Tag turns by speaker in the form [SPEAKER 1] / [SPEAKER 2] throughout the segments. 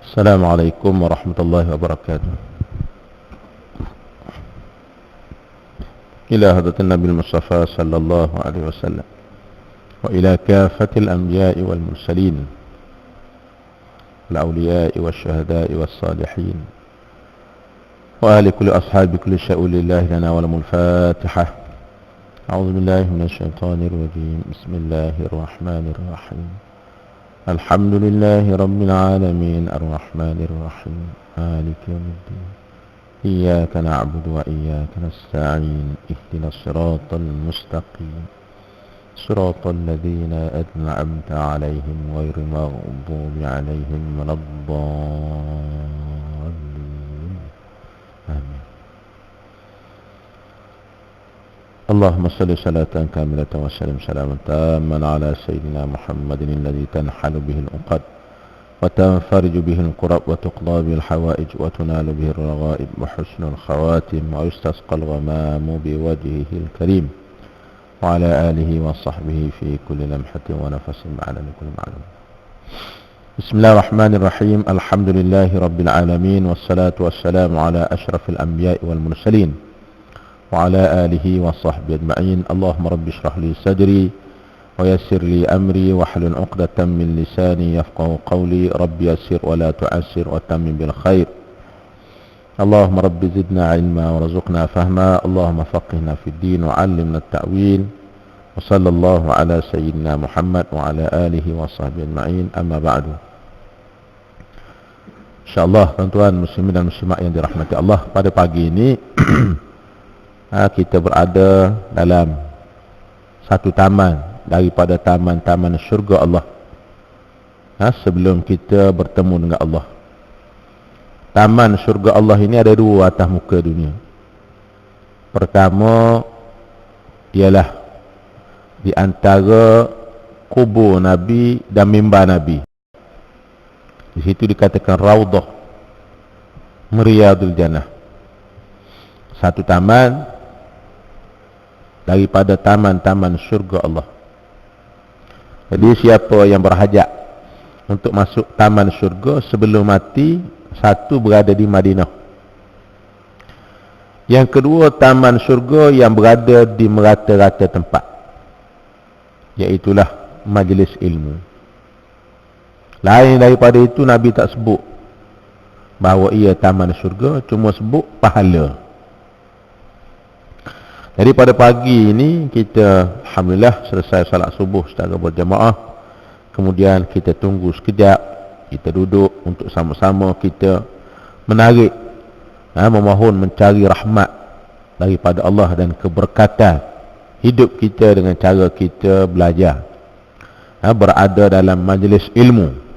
[SPEAKER 1] السلام عليكم ورحمة الله وبركاته. إلى حضرة النبي المصطفى صلى الله عليه وسلم، وإلى كافة الأنبياء والمرسلين، الأولياء والشهداء والصالحين، وآل كل أصحاب كل شيء لله لنا ولم. الفاتحة. أعوذ بالله من الشيطان الرجيم. بسم الله الرحمن الرحيم. الحمد لله رب العالمين الرحمن الرحيم مالك يوم الدين. إياك نعبد وإياك نستعين. اهدنا الصراط المستقيم صراط الذين أنعمت عليهم غير المغضوب عليهم ولا الضالين. آمين. اللهم صل صلاة كاملة وسلم سلاما تاما على سيدنا محمد الذي تنحل به العقد وتنفرج به الكرب وتقضى به الحوائج وتنال به الرغائب وحسن الخواتم ويستسقى الغمام بوجهه الكريم وعلى آله وصحبه في كل لمحة ونفس معنا لكل معلوم. بسم الله الرحمن الرحيم. الحمد لله رب العالمين والصلاة والسلام على أشرف الأنبياء والمرسلين وعلى آله وصحبه أجمعين. اللهم رب اشرح لي صدري ويسر لي أمري واحلل عقدة من لساني يفقه قولي. رب يسر ولا تعسر وتمم بالخير. اللهم رب زدنا علما ورزقنا فهما. اللهم فقهنا في الدين وعلمنا التأويل. وصلى الله على سيدنا محمد وعلى آله وصحبه أجمعين. أما بعد. InsyaAllah tuan-tuan muslimin dan muslimat yang dirahmati Allah, pada pagi ini kita berada dalam satu taman daripada taman-taman syurga Allah. Sebelum kita bertemu dengan Allah, taman syurga Allah ini ada dua atas muka dunia. Pertama ialah di antara kubur Nabi dan mimbar Nabi. Di situ dikatakan Raudhah Riyadul Jannah, satu taman daripada taman-taman syurga Allah. Jadi siapa yang berhajat untuk masuk taman syurga sebelum mati, satu berada di Madinah. Yang kedua, taman syurga yang berada di merata-rata tempat, iaitulah majlis ilmu. Lain daripada itu Nabi tak sebut bahawa ia taman syurga, cuma sebut pahala. Jadi pada pagi ini kita alhamdulillah selesai salat subuh secara berjamaah. Kemudian kita tunggu sekejap, kita duduk untuk sama-sama kita menarik, memohon mencari rahmat daripada Allah dan keberkatan hidup kita dengan cara kita belajar, berada dalam majlis ilmu.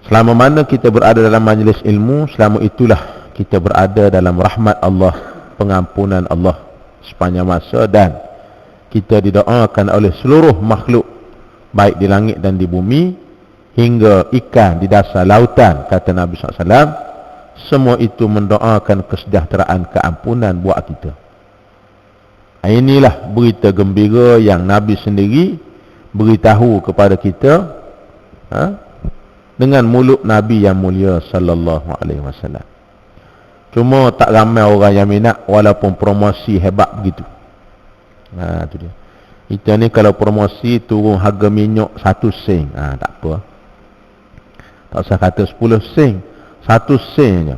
[SPEAKER 1] Selama mana kita berada dalam majlis ilmu, selama itulah kita berada dalam rahmat Allah, pengampunan Allah sepanjang masa, dan kita didoakan oleh seluruh makhluk baik di langit dan di bumi, hingga ikan di dasar lautan. Kata Nabi SAW, semua itu mendoakan kesejahteraan, keampunan buat kita. Inilah berita gembira yang Nabi sendiri beritahu kepada kita dengan mulut Nabi yang mulia sallallahu alaihi wasallam. Cuma tak ramai orang yang minat, walaupun promosi hebat begitu. Tu dia. Kita ni kalau promosi turun harga minyak 1 sen, tak apa. Tak usah kata 10 sen, 1 sen je.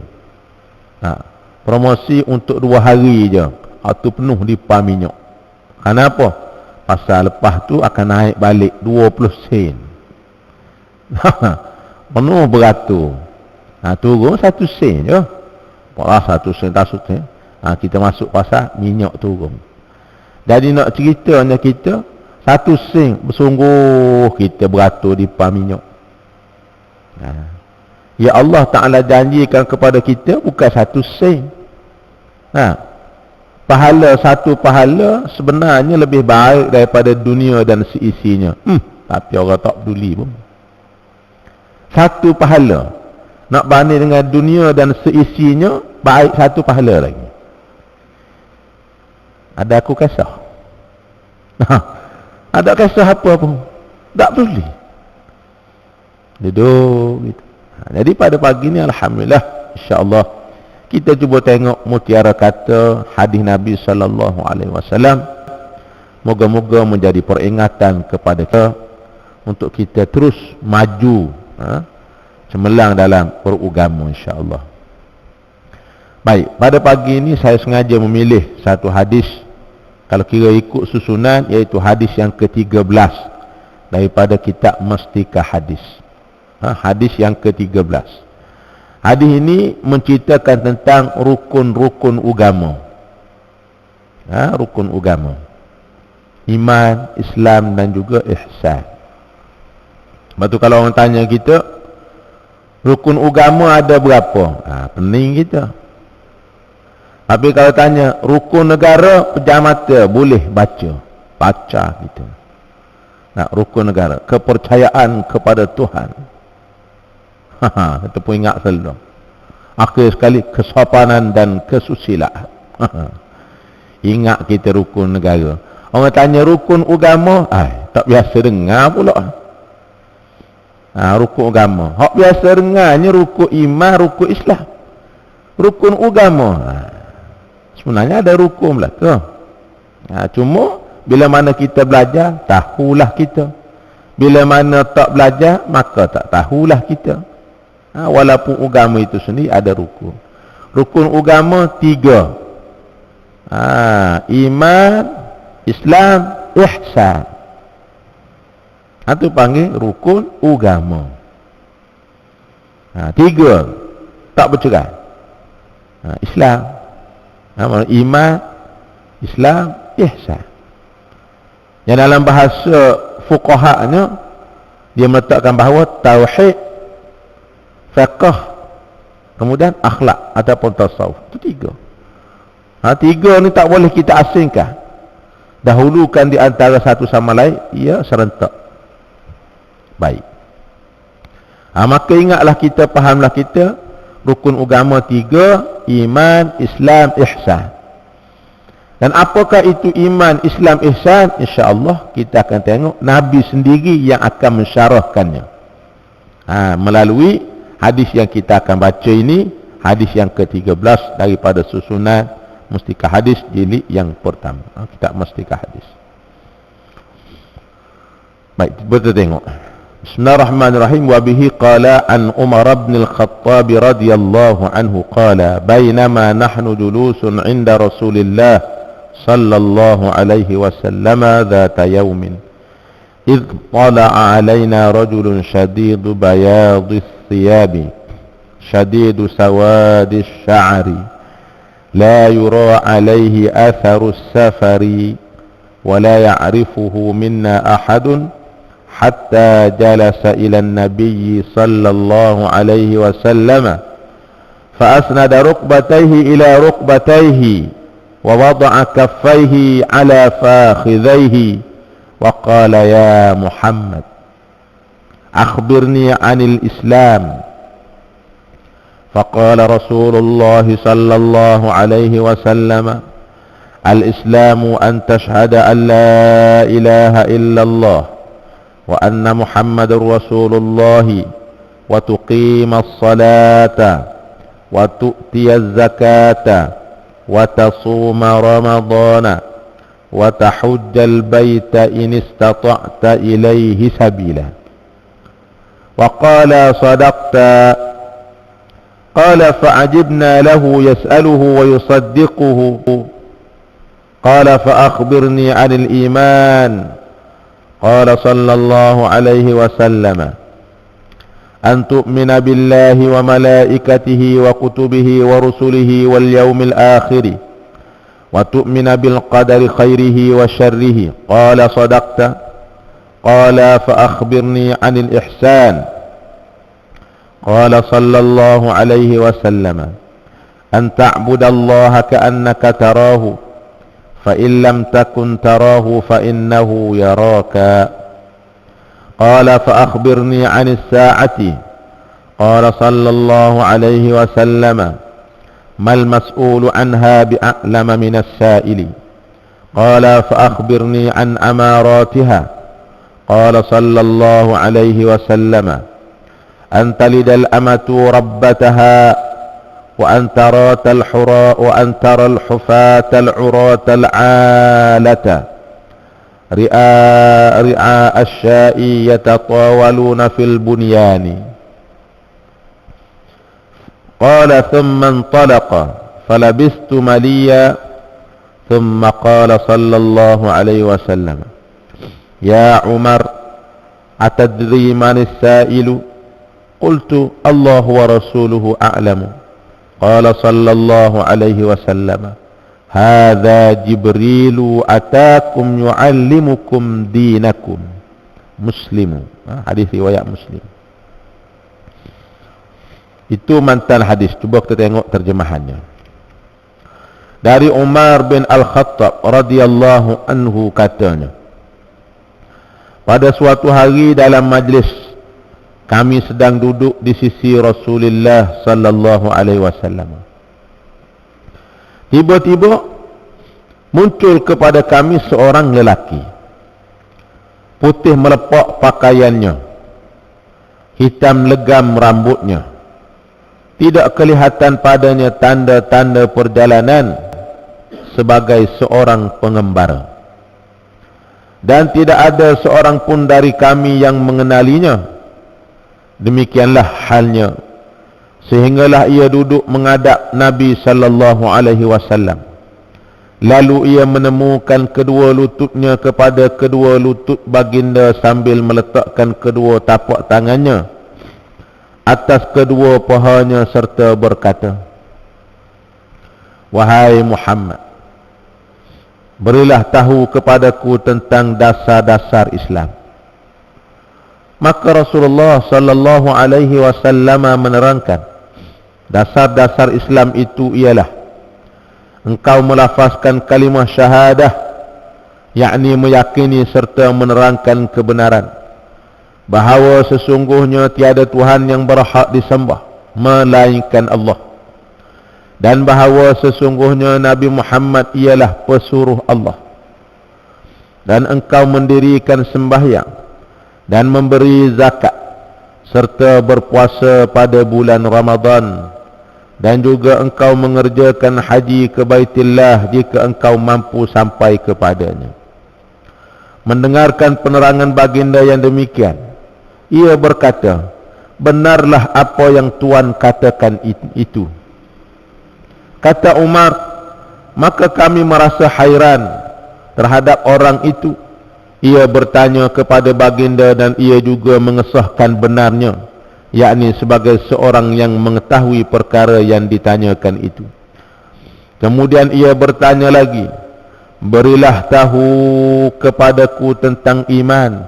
[SPEAKER 1] Promosi untuk 2 hari je, itu penuh di pam minyak. Kenapa? Pasal lepas tu akan naik balik 20 sen. Penuh beratur. Turun 1 sen je. Wah, 1 sen tak sen. Kita masuk pasal minyak turun. Jadi nak ceritanya kita 1 sen bersungguh kita beratur di pam minyak. Ya Allah Ta'ala janjikan kepada kita bukan 1 sen. Pahala, satu pahala sebenarnya lebih baik daripada dunia dan seisinya. Tapi orang tak peduli pun. Satu pahala nak banding dengan dunia dan seisinya, baik satu pahala lagi. Ada aku kisah? Ada kisah apa pun? Tak peduli. Duduk gitu. Jadi pada pagi ni alhamdulillah, insya-Allah kita cuba tengok mutiara kata hadis Nabi sallallahu alaihi wasallam. Moga-moga menjadi peringatan kepada kita untuk kita terus maju, cemerlang dalam beragama, insya-Allah. Baik, pada pagi ini saya sengaja memilih satu hadis, kalau kira ikut susunan, iaitu hadis yang ke-13 daripada kitab Mustika Hadis. Hadis yang ke-13. Hadis ini menceritakan tentang rukun-rukun agama. Rukun agama. Iman, Islam dan juga ihsan. Lepas tu kalau orang tanya kita, rukun agama ada berapa? Pening kita. Tapi kalau tanya, rukun negara, pejam mata, boleh baca kita. Rukun negara, kepercayaan kepada Tuhan. Kita pun ingat selalu. Akhir sekali, kesopanan dan kesusilaan. Ingat kita rukun negara. Orang tanya rukun agama, tak biasa dengar pula. Rukun agama. Hak biasa dengarnya rukun iman, rukun Islam. Rukun agama. Sebenarnya ada rukun lah tu. Cuma bila mana kita belajar, tahulah kita. Bila mana tak belajar, maka tak tahulah kita. Walaupun agama itu sendiri ada rukun. Rukun agama 3. Iman, Islam, ihsan. Itu panggil rukun agama. 3 tak bercerai. Islam, iman, Islam, ihsan. Yang dalam bahasa fuqahanya, dia meletakkan bahawa tauhid, fiqh, kemudian akhlak ataupun tasawuf. Itu 3. 3 ni tak boleh kita asingkan. Dahulukan di antara satu sama lain, ia serentak. Baik. Maka ingatlah kita, fahamlah kita, rukun agama 3, iman, Islam, ihsan. Dan apakah itu iman, Islam, ihsan? InsyaAllah kita akan tengok Nabi sendiri yang akan mensyarahkannya. Melalui hadis yang kita akan baca ini, hadis yang ke-13 daripada susunan Mustika Hadis jilid yang pertama. Kitab Mustika Hadis. Baik, kita tengok. Bismillahirrahmanirrahim. Wa bihi qala an Umar bin al-Khattab radhiyallahu anhu qala bainama nahnu julusun 'inda Rasulillah sallallahu alaihi wasallam dhata yawmin idh tala'a 'alaina rajulun shadidu bayadi thiyabi shadidu sawadi sya'ri la yura 'alaihi atharu as-safari wa la ya'rifuhu minna ahadun حتى جلس إلى النبي صلى الله عليه وسلم فأسند ركبتيه إلى ركبتيه ووضع كفيه على فاخذيه وقال يا محمد أخبرني عن الإسلام فقال رسول الله صلى الله عليه وسلم الإسلام أن تشهد أن لا إله إلا الله وأن محمد رسول الله وتقيم الصلاة وتؤتي الزكاة وتصوم رمضان وتحج البيت إن استطعت إليه سبيلا وقال صدقت قال فعجبنا له يسأله ويصدقه قال فأخبرني عن الإيمان قال صلى الله عليه وسلم أن تؤمن بالله وملائكته وكتبه ورسله واليوم الآخر وتؤمن بالقدر خيره وشره قال صدقت قال فأخبرني عن الإحسان قال صلى الله عليه وسلم أن تعبد الله كأنك تراه فإن لم تكن تراه فإنه يراك قال فأخبرني عن الساعة قال صلى الله عليه وسلم ما المسؤول عنها بأعلم من السائل قال فأخبرني عن أماراتها قال صلى الله عليه وسلم an talidal amatu rabbataha wa an taratal hura wa an taral hufatal uratal alata ri'a asya'i yatatawaluna fil bunyani. Qala thumma intalaqa falabistu maliya thumma qala sallallahu alaihi wasallam ya Umar atadri man as-sa'ilu qultu Allahu wa rasuluhu a'lamu qala sallallahu alaihi wasallam hadza Jibrilu atakum yu'allimukum dinakum. Muslim. Hadis riwayat Muslim. Itu mantan hadis. Cuba kita tengok terjemahannya. Dari Umar bin Al-Khattab radhiyallahu anhu katanya, pada suatu hari dalam majlis kami sedang duduk di sisi Rasulullah sallallahu alaihi wasallam. Tiba-tiba muncul kepada kami seorang lelaki, putih melepak pakaiannya, hitam legam rambutnya, tidak kelihatan padanya tanda-tanda perjalanan sebagai seorang pengembara, dan tidak ada seorang pun dari kami yang mengenalinya. Demikianlah halnya sehinggalah ia duduk menghadap Nabi sallallahu alaihi wasallam. Lalu ia menemukan kedua lututnya kepada kedua lutut baginda sambil meletakkan kedua tapak tangannya atas kedua pahanya serta berkata, wahai Muhammad, berilah tahu kepadaku tentang dasar-dasar Islam. Maka Rasulullah sallallahu alaihi wasallam menerangkan, dasar-dasar Islam itu ialah engkau melafazkan kalimah syahadah, yakni meyakini serta menerangkan kebenaran bahawa sesungguhnya tiada Tuhan yang berhak disembah melainkan Allah, dan bahawa sesungguhnya Nabi Muhammad ialah pesuruh Allah, dan engkau mendirikan sembahyang dan memberi zakat serta berpuasa pada bulan Ramadan, dan juga engkau mengerjakan haji ke Baitillah jika engkau mampu sampai kepadanya. Mendengarkan penerangan baginda yang demikian, ia berkata, benarlah apa yang Tuan katakan itu. Kata Umar, maka kami merasa hairan terhadap orang itu. Ia bertanya kepada baginda dan ia juga mengesahkan benarnya, yakni sebagai seorang yang mengetahui perkara yang ditanyakan itu. Kemudian ia bertanya lagi, berilah tahu kepadaku tentang iman.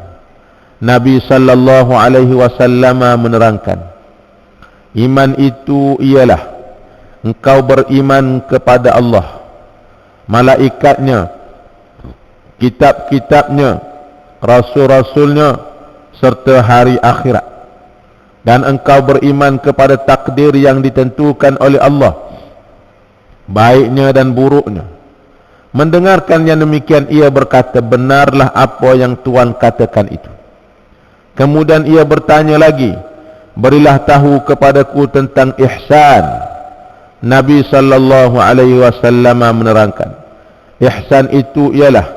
[SPEAKER 1] Nabi sallallahu alaihi wasallam menerangkan, iman itu ialah engkau beriman kepada Allah, malaikatnya, kitab-kitabnya, rasul-rasulnya, serta hari akhirat, dan engkau beriman kepada takdir yang ditentukan oleh Allah, baiknya dan buruknya. Mendengarkan yang demikian, ia berkata, benarlah apa yang Tuan katakan itu. Kemudian ia bertanya lagi, berilah tahu kepadaku tentang ihsan. Nabi sallallahu alaihi wasallam menerangkan, ihsan itu ialah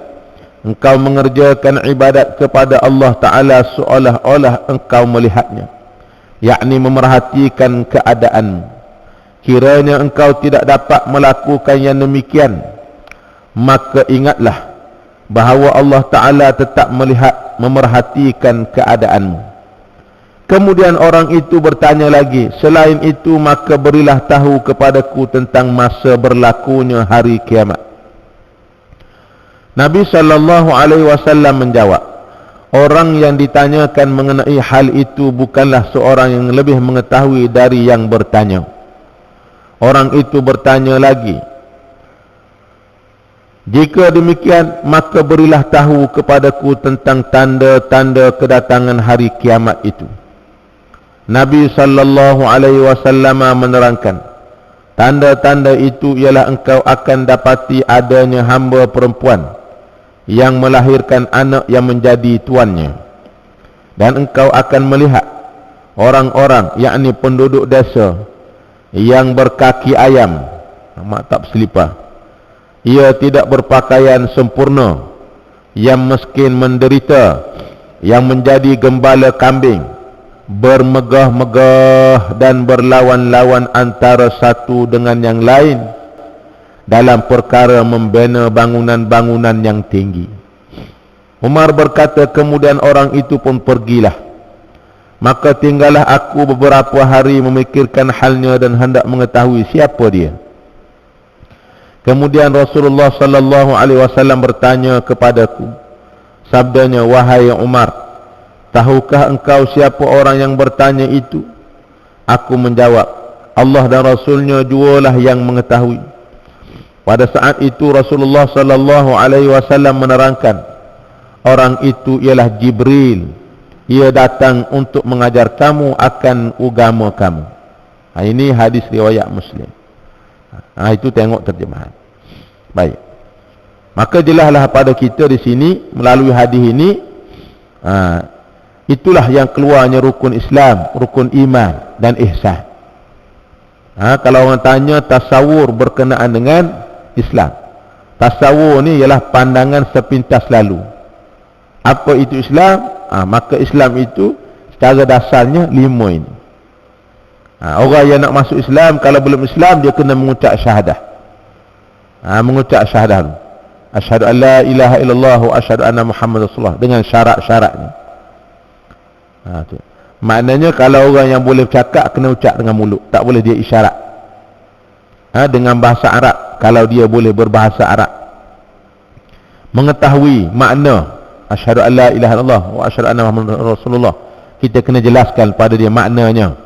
[SPEAKER 1] engkau mengerjakan ibadat kepada Allah Ta'ala seolah-olah engkau melihatnya, yakni memerhatikan keadaanmu. Kiranya engkau tidak dapat melakukan yang demikian, maka ingatlah bahawa Allah Ta'ala tetap melihat, memerhatikan keadaanmu. Kemudian orang itu bertanya lagi, selain itu maka berilah tahu kepadaku tentang masa berlakunya hari kiamat. Nabi sallallahu alaihi wasallam menjawab, orang yang ditanyakan mengenai hal itu bukanlah seorang yang lebih mengetahui dari yang bertanya. Orang itu bertanya lagi, jika demikian maka berilah tahu kepadaku tentang tanda-tanda kedatangan hari kiamat itu. Nabi sallallahu alaihi wasallam menerangkan, tanda-tanda itu ialah engkau akan dapati adanya hamba perempuan yang melahirkan anak yang menjadi tuannya, dan engkau akan melihat orang-orang yakni penduduk desa yang berkaki ayam, tak selipar, ia tidak berpakaian sempurna, yang miskin menderita, yang menjadi gembala kambing, bermegah-megah dan berlawan-lawan antara satu dengan yang lain dalam perkara membina bangunan-bangunan yang tinggi. Umar berkata, kemudian orang itu pun pergilah. Maka tinggallah aku beberapa hari memikirkan halnya dan hendak mengetahui siapa dia. Kemudian Rasulullah sallallahu alaihi wasallam bertanya kepadaku, sabdanya, wahai Umar, tahukah engkau siapa orang yang bertanya itu? Aku menjawab, Allah dan Rasulnya jualah yang mengetahui. Pada saat itu Rasulullah sallallahu alaihi wasallam menerangkan, orang itu ialah Jibril. Ia datang untuk mengajar kamu akan agama kamu. Ini hadis riwayat Muslim. Itu tengok terjemahan. Baik. Maka jelaslah pada kita di sini melalui hadis ini, itulah yang keluarnya rukun Islam, rukun iman dan ihsan. Kalau orang tanya tasawur berkenaan dengan Islam, tasawur ni ialah pandangan sepintas lalu. Apa itu Islam? Maka Islam itu secara dasarnya 5 ini. Orang yang nak masuk Islam, kalau belum Islam, dia kena mengucap syahadah. Mengucap syahadah dulu. Asyhadu an la ilaha illallah wa asyhadu anna Muhammad Rasulullah, dengan syarat-syaratnya. Maknanya kalau orang yang boleh bercakap, kena ucap dengan mulut, tak boleh dia isyarat. Dengan bahasa Arab, kalau dia boleh berbahasa Arab. Mengetahui makna asyhadu an la ilaha illallah wa asyhadu anna Muhammad Rasulullah, kita kena jelaskan pada dia maknanya.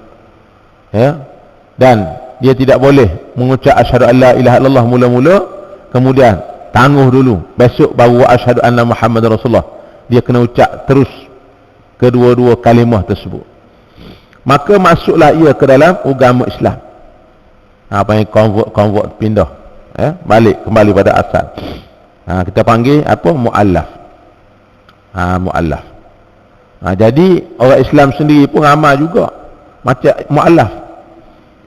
[SPEAKER 1] Dan dia tidak boleh mengucap asyhadu an la ilaha illallah mula-mula, kemudian tangguh dulu, besok baru asyhadu anna Muhammad Rasulullah. Dia kena ucap terus kedua-dua kalimah tersebut. Maka masuklah ia ke dalam agama Islam. Apa yang convert pindah, balik kembali pada asal. Kita panggil apa? Muallaf. Muallaf. Jadi orang Islam sendiri pun ramai juga macam muallaf.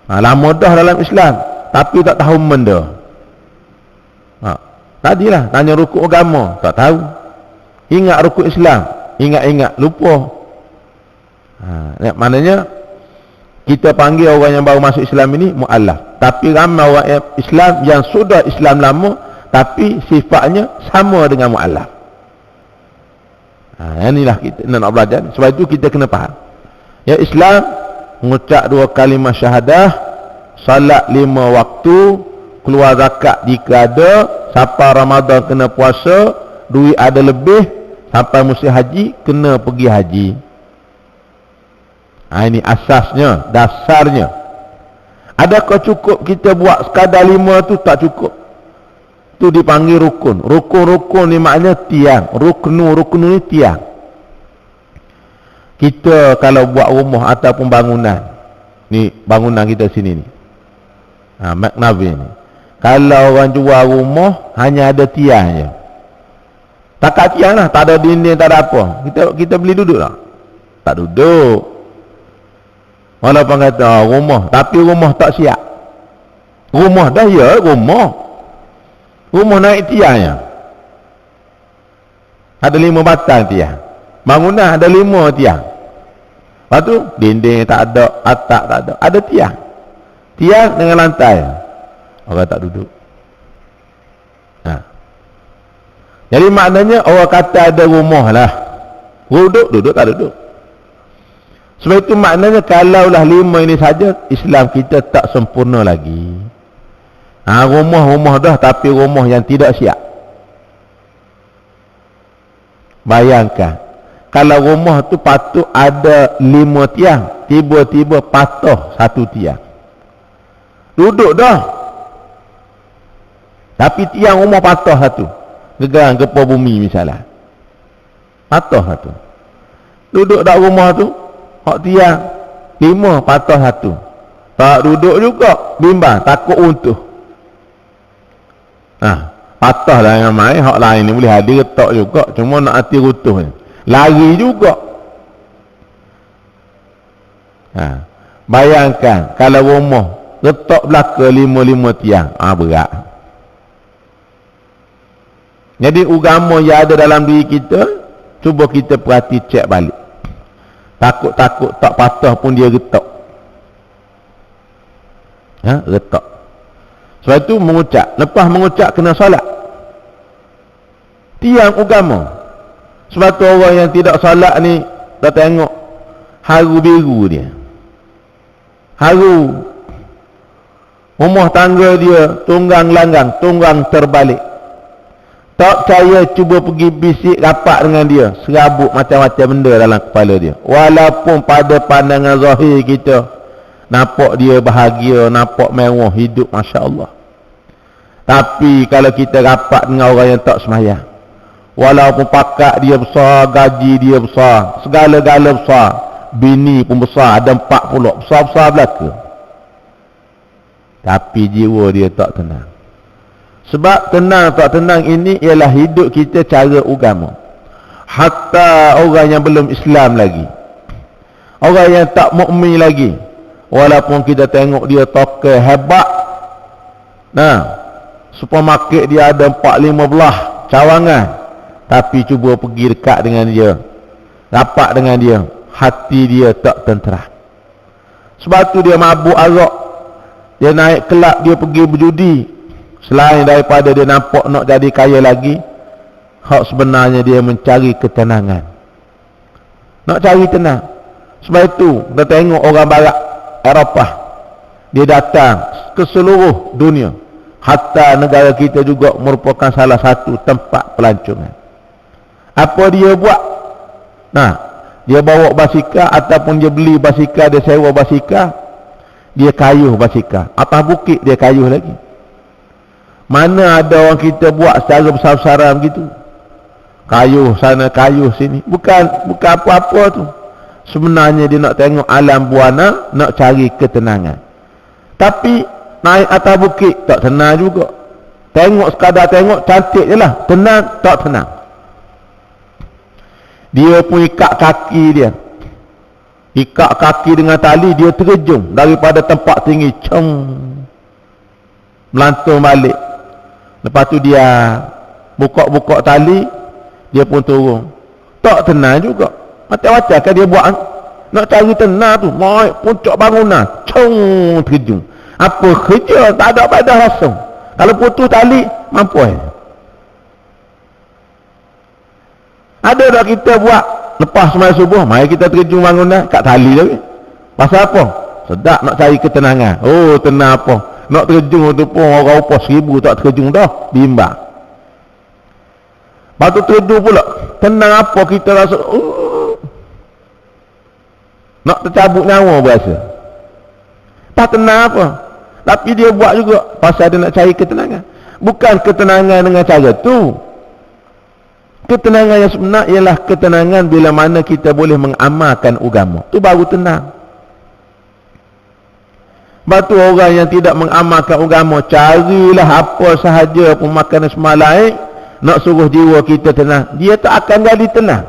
[SPEAKER 1] Lama dah dalam Islam tapi tak tahu benda. Tadilah tanya rukun agama, tak tahu. Ingat rukun Islam, ingat-ingat lupa. Maknanya kita panggil orang yang baru masuk Islam ini muallaf. Tapi ramai orang Islam yang sudah Islam lama tapi sifatnya sama dengan muallaf. Inilah kita nak belajar. Sebab itu kita kena faham. Ya, Islam mengucap 2 kalimah syahadah, salat 5 waktu, keluar zakat jika ada, sampai Ramadan kena puasa, duit ada lebih, sampai musim haji kena pergi haji. Ini asasnya, dasarnya. Adakah cukup kita buat sekadar 5 tu? Tak cukup. Tu dipanggil rukun. Rukun ni maknanya tiang. Ruknu ni tiang. Kita kalau buat rumah ataupun bangunan, ni bangunan kita sini ni, McNavi ni, kalau orang jual rumah hanya ada tiang je, takat tiang lah, tak ada dinding, tak ada apa, kita beli duduk tak? Tak duduk. Walaupun kata rumah, tapi rumah tak siap. Rumah dah ya, rumah naik tiangnya. Ada 5 batang tiang. Bangunan ada 5 tiang. Lepas tu dinding tak ada, atap tak ada, ada tiang. Tiang dengan lantai. Orang tak duduk. Jadi maknanya orang kata ada rumah lah, duduk tak duduk. Sebab itu maknanya kalaulah 5 ini saja, Islam kita tak sempurna lagi. Rumah dah tapi rumah yang tidak siap. Bayangkan kalau rumah tu patut ada 5 tiang, tiba-tiba patah 1 tiang, duduk dah, tapi tiang rumah patah 1, gegarang gempa bumi misalnya, patah 1, duduk dah rumah tu, hak tiang 5 patah 1, tak duduk juga, bimbang, takut runtuh. Patah lah yang main, hak lain ni boleh hadir retak juga, cuma nak hati runtuh ni, lari juga. Bayangkan kalau rumah letak belaka 5 tiang, berat. Jadi agama yang ada dalam diri kita, cuba kita perhati, cek balik. Takut-takut tak patah pun dia retak. Retak. Sebab itu mengucap, lepas mengucap kena solat. Tiang agama. Sebab tu orang yang tidak solat ni, dah tengok haru biru dia. Haru. Rumah tangga dia tunggang langgang, tunggang terbalik. Tak percaya, cuba pergi bisik rapat dengan dia, serabut macam-macam benda dalam kepala dia. Walaupun pada pandangan zahir kita nampak dia bahagia, nampak mewah, hidup masya-Allah. Tapi kalau kita rapat dengan orang yang tak sembahyang, walaupun pakat dia besar, gaji dia besar, segala-gala besar, bini pun besar, ada 40, besar-besar belaka, tapi jiwa dia tak tenang. Sebab tenang tak tenang ini ialah hidup kita cara agama. Hatta orang yang belum Islam lagi, orang yang tak mukmin lagi, walaupun kita tengok dia tokoh hebat, supermarket dia ada 4-5 belah cawangan, tapi cuba pergi dekat dengan dia, rapat dengan dia, hati dia tak tenteram. Sebab tu dia mabuk arak, dia naik kelab, dia pergi berjudi. Selain daripada dia nampak nak jadi kaya lagi, hak sebenarnya dia mencari ketenangan, nak cari tenang. Sebab itu kita tengok orang barat Eropah, dia datang ke seluruh dunia, hatta negara kita juga merupakan salah satu tempat pelancongan. Apa dia buat? Dia bawa basikal, ataupun dia beli basikal, dia sewa basikal, dia kayuh basikal atas bukit, dia kayuh lagi. Mana ada orang kita buat secara besar-besaran begitu, kayuh sana kayuh sini, bukan apa-apa tu. Sebenarnya dia nak tengok alam buana, nak cari ketenangan. Tapi naik atas bukit tak tenang juga. Tengok sekadar tengok, cantik je lah, tenang tak tenang. Dia pun ikat kaki dia, ikat kaki dengan tali, dia terjun daripada tempat tinggi, melantung balik. Lepas tu dia buka tali, dia pun turun. Tak tenang juga. Macam-macam kan dia buat. Nak cari tenang tu, naik puncak bangunan, terjun. Apa kerja, tak ada pada langsung. Kalau putus tali, mampu. Ada tak kita buat lepas sembahyang subuh, mari kita terjun bangunan kat tali lagi. Pasal apa? Sedap nak cari ketenangan. Oh, tenang apa? Nak terjun tu pun orang upah 1000 tak terjun dah, bimbang. Lepas tu terjun pula, tenang apa kita rasa, nak tercabut nyawa berasa. Tak tenang apa? Tapi dia buat juga pasal dia nak cari ketenangan. Bukan ketenangan dengan cara tu. Ketenangan yang sebenar ialah ketenangan bila mana kita boleh mengamalkan agama. Tu baru tenang. Batu orang yang tidak mengamalkan agama, carilah apa sahaja pun makanan semalam, nak suruh jiwa kita tenang, dia tak akan jadi tenang.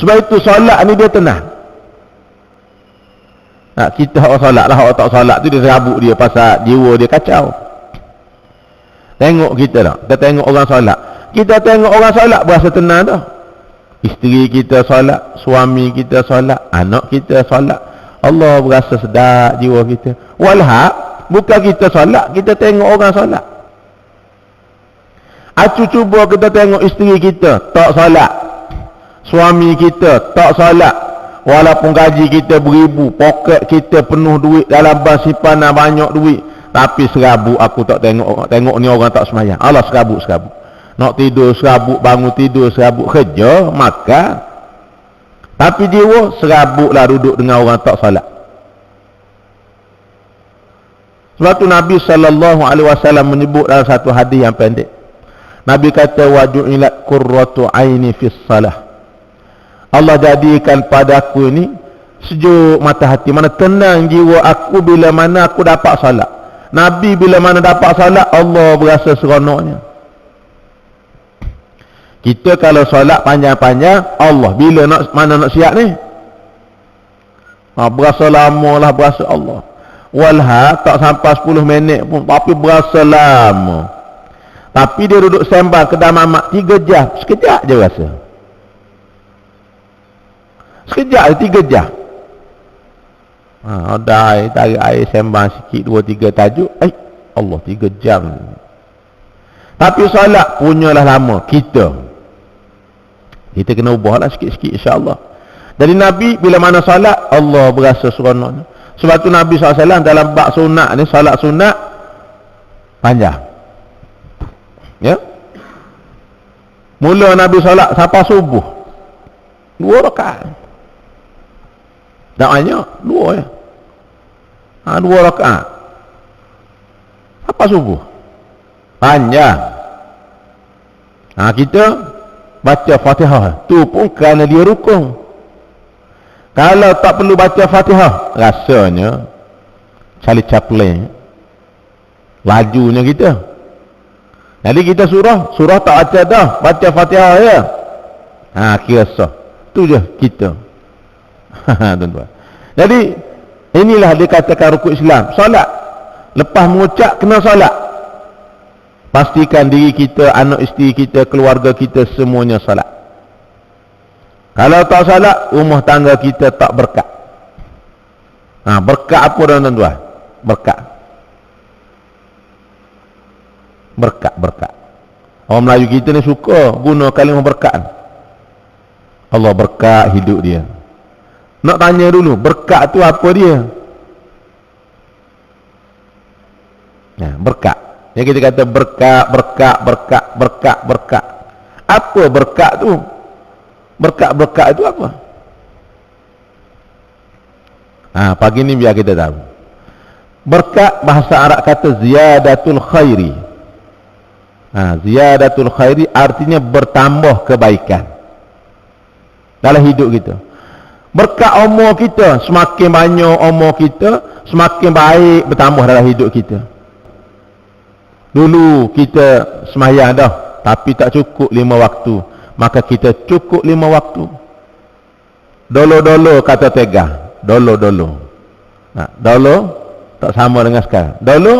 [SPEAKER 1] Sebab itu solat ni dia tenang. Kita orang solat lah, orang tak solat tu dia serabut dia pasal jiwa dia kacau. Tengok kita tak? Kita tengok orang solat, kita tengok orang solat berasa tenang dah. Isteri kita solat, suami kita solat, anak kita solat, Allah berasa sedap jiwa kita. Walhaq, bukan kita solat, kita tengok orang solat. Cuba kita tengok isteri kita tak solat, suami kita tak solat, walaupun gaji kita beribu, poket kita penuh duit, dalam bank simpanan banyak duit, tapi serabut aku tak tengok ni orang tak sembahyang. Allah serabut. Nak tidur serabut, bangun tidur serabut, kerja, makan. Tapi jiwa serabutlah duduk dengan orang tak salat. Sebab tu Nabi SAW menyebut dalam satu hadis yang pendek. Nabi kata, waju'ilat qurratu aini fis salah. Allah jadikan pada aku ini sejuk mata hati, mana tenang jiwa aku bila mana aku dapat salat. Nabi bila mana dapat salat, Allah berasa seronoknya. Kita kalau solat panjang-panjang, Allah bila mana nak siap ni? Berasa lama lah, berasa Allah. Walha tak sampai 10 minit pun, tapi berasa lama. Tapi dia duduk sembang kedai mamak 3 jam, sekejap je rasa. Sekejap je, 3 jam. Odai, tarik air, sembang sikit, 2-3 tajuk. Allah, 3 jam. Tapi solat punyalah lama. Kita kena ubahlah sikit-sikit, insyaAllah. Jadi Nabi bila mana solat, Allah berasa seronoknya. Sebab tu Nabi SAW dalam bab sunat ni, solat sunat panjang. Ya. Mula Nabi solat sampai subuh 2 rakaat. Tak banyak, 2 ya. 2 rakaat. Sampai subuh. Panjang. Kita baca Fatihah tu pun kerana dia rukun. Kalau tak perlu baca Fatihah, rasanya Charlie Chaplin lajunya kita. Jadi kita surah tak baca dah, baca Fatihah ya. Kira sah. Tu je kita. Tuan-tuan. Jadi inilah dikatakan rukun Islam. Solat, lepas mengucap kena solat. Pastikan diri kita, anak isteri kita, keluarga kita semuanya solat. Kalau tak solat, rumah tangga kita tak berkat. Berkat apa tuan-tuan? Berkat. Orang Melayu kita ni suka guna kalimah berkat. Allah berkat hidup dia. Nak tanya dulu, berkat tu apa dia? Berkat. Yang kita kata berkat. Apa berkat tu? Berkat itu apa? Pagi ni biar kita tahu. Berkat bahasa Arab kata ziyadatul khairi. Ziyadatul khairi artinya bertambah kebaikan dalam hidup kita. Berkat umur kita, semakin banyak umur kita, semakin baik bertambah dalam hidup kita. Dulu kita sembahyang dah, tapi tak cukup 5 waktu. Maka kita cukup 5 waktu. Dolo-dolo kata tega. Dolo-dolo tak sama dengan sekarang. Dolo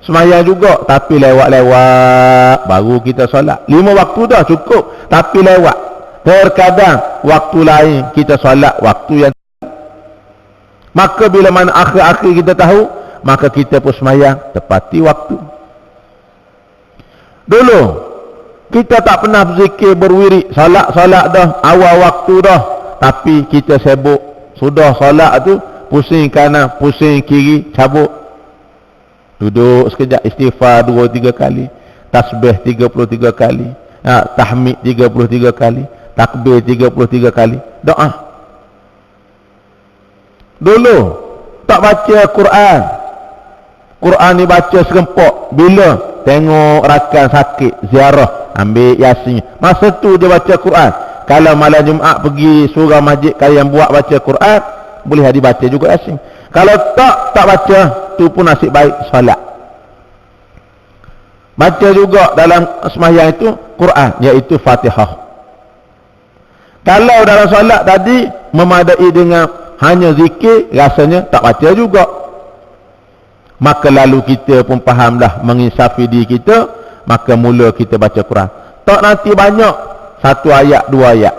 [SPEAKER 1] sembahyang juga, tapi lewat-lewat baru kita solat. 5 waktu dah cukup, tapi lewat. Terkadang waktu lain kita solat waktu yang, maka bila mana akhir-akhir kita tahu, maka kita pun sembahyang tepati waktu. Dulu kita tak pernah berzikir, berwirid, solat dah, awal waktu dah, tapi kita sibuk. Sudah solat tu, pusing kanan, pusing kiri, cabut. Duduk sekejap, istighfar 2-3 kali, tasbih 33 kali, tahmid 33 kali, takbir 33 kali, doa. Dulu tak baca Quran. Quran ni baca serempak. Bila tengok rakan sakit, ziarah, ambil yasin, masa tu dia baca Quran. Kalau malam Jumaat pergi surau masjid kalian buat baca Quran, boleh dibaca juga yasin. Kalau tak baca, tu pun nasib baik solat. Baca juga dalam sembahyang itu Quran, iaitu Fatihah. Kalau dalam solat tadi memadai dengan hanya zikir, rasanya tak baca juga. Maka lalu kita pun fahamlah, menginsafi diri kita, maka mula kita baca Quran. Tak nanti banyak, 1 ayat 2 ayat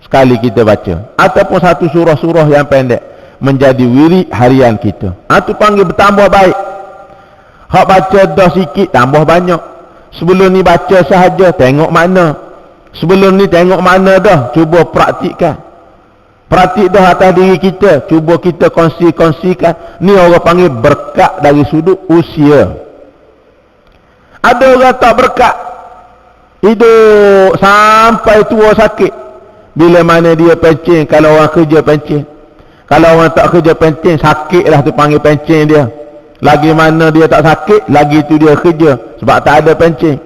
[SPEAKER 1] sekali kita baca, ataupun 1 surah-surah yang pendek, menjadi wirid harian kita. Itu panggil bertambah baik. Hak baca dah sikit, tambah banyak. Sebelum ni baca sahaja, tengok makna. Sebelum ni tengok makna dah, cuba praktikkan. Praktik dah atas diri kita, cuba kita kongsikan. Ni orang panggil berkat dari sudut usia. Ada orang tak berkat, hidup sampai tua sakit. Bila mana dia pencen, kalau orang kerja pencen. Kalau orang tak kerja pencen, sakitlah tu panggil pencen dia. Lagi mana dia tak sakit, lagi tu dia kerja, sebab tak ada pencen.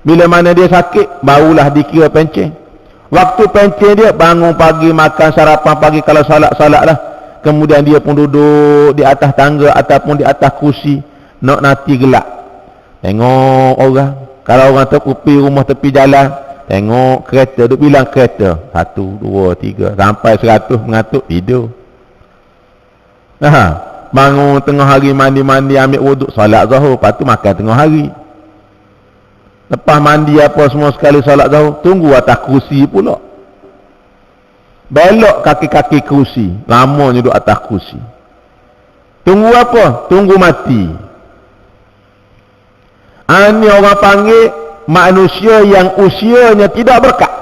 [SPEAKER 1] Bila mana dia sakit, barulah dikira pencen. Waktu pencen dia, bangun pagi, makan sarapan pagi, kalau salat lah. Kemudian dia pun duduk di atas tangga ataupun di atas kursi, nak nanti gelap. Tengok orang. Kalau orang terkupi rumah tepi jalan, tengok kereta, duk bilang kereta 1, 2, 3 sampai 100, mengantuk, tidur. Bangun tengah hari, mandi-mandi, ambil wuduk, solat zuhur, lepas tu makan tengah hari. Lepas mandi apa semua sekali solat zuhur, tunggu atas kerusi pula. Belok kaki-kaki kerusi, lama duduk atas kerusi. Tunggu apa? Tunggu mati. Ini orang panggil manusia yang usianya tidak berkat.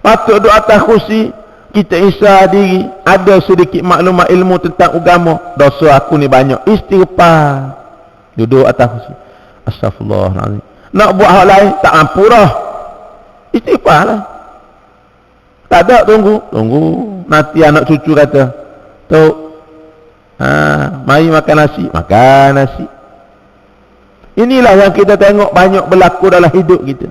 [SPEAKER 1] Patut duduk atas kerusi, kita isah diri, ada sedikit maklumat ilmu tentang agama, dosa aku ni banyak, istighfar, duduk atas kerusi, astagfirullahaladzim. Nak buat hal lain tak mampu dah, istighfar lah. Tak ada, tunggu nanti anak cucu kata, Tok, mari makan nasi. Inilah yang kita tengok banyak berlaku dalam hidup kita.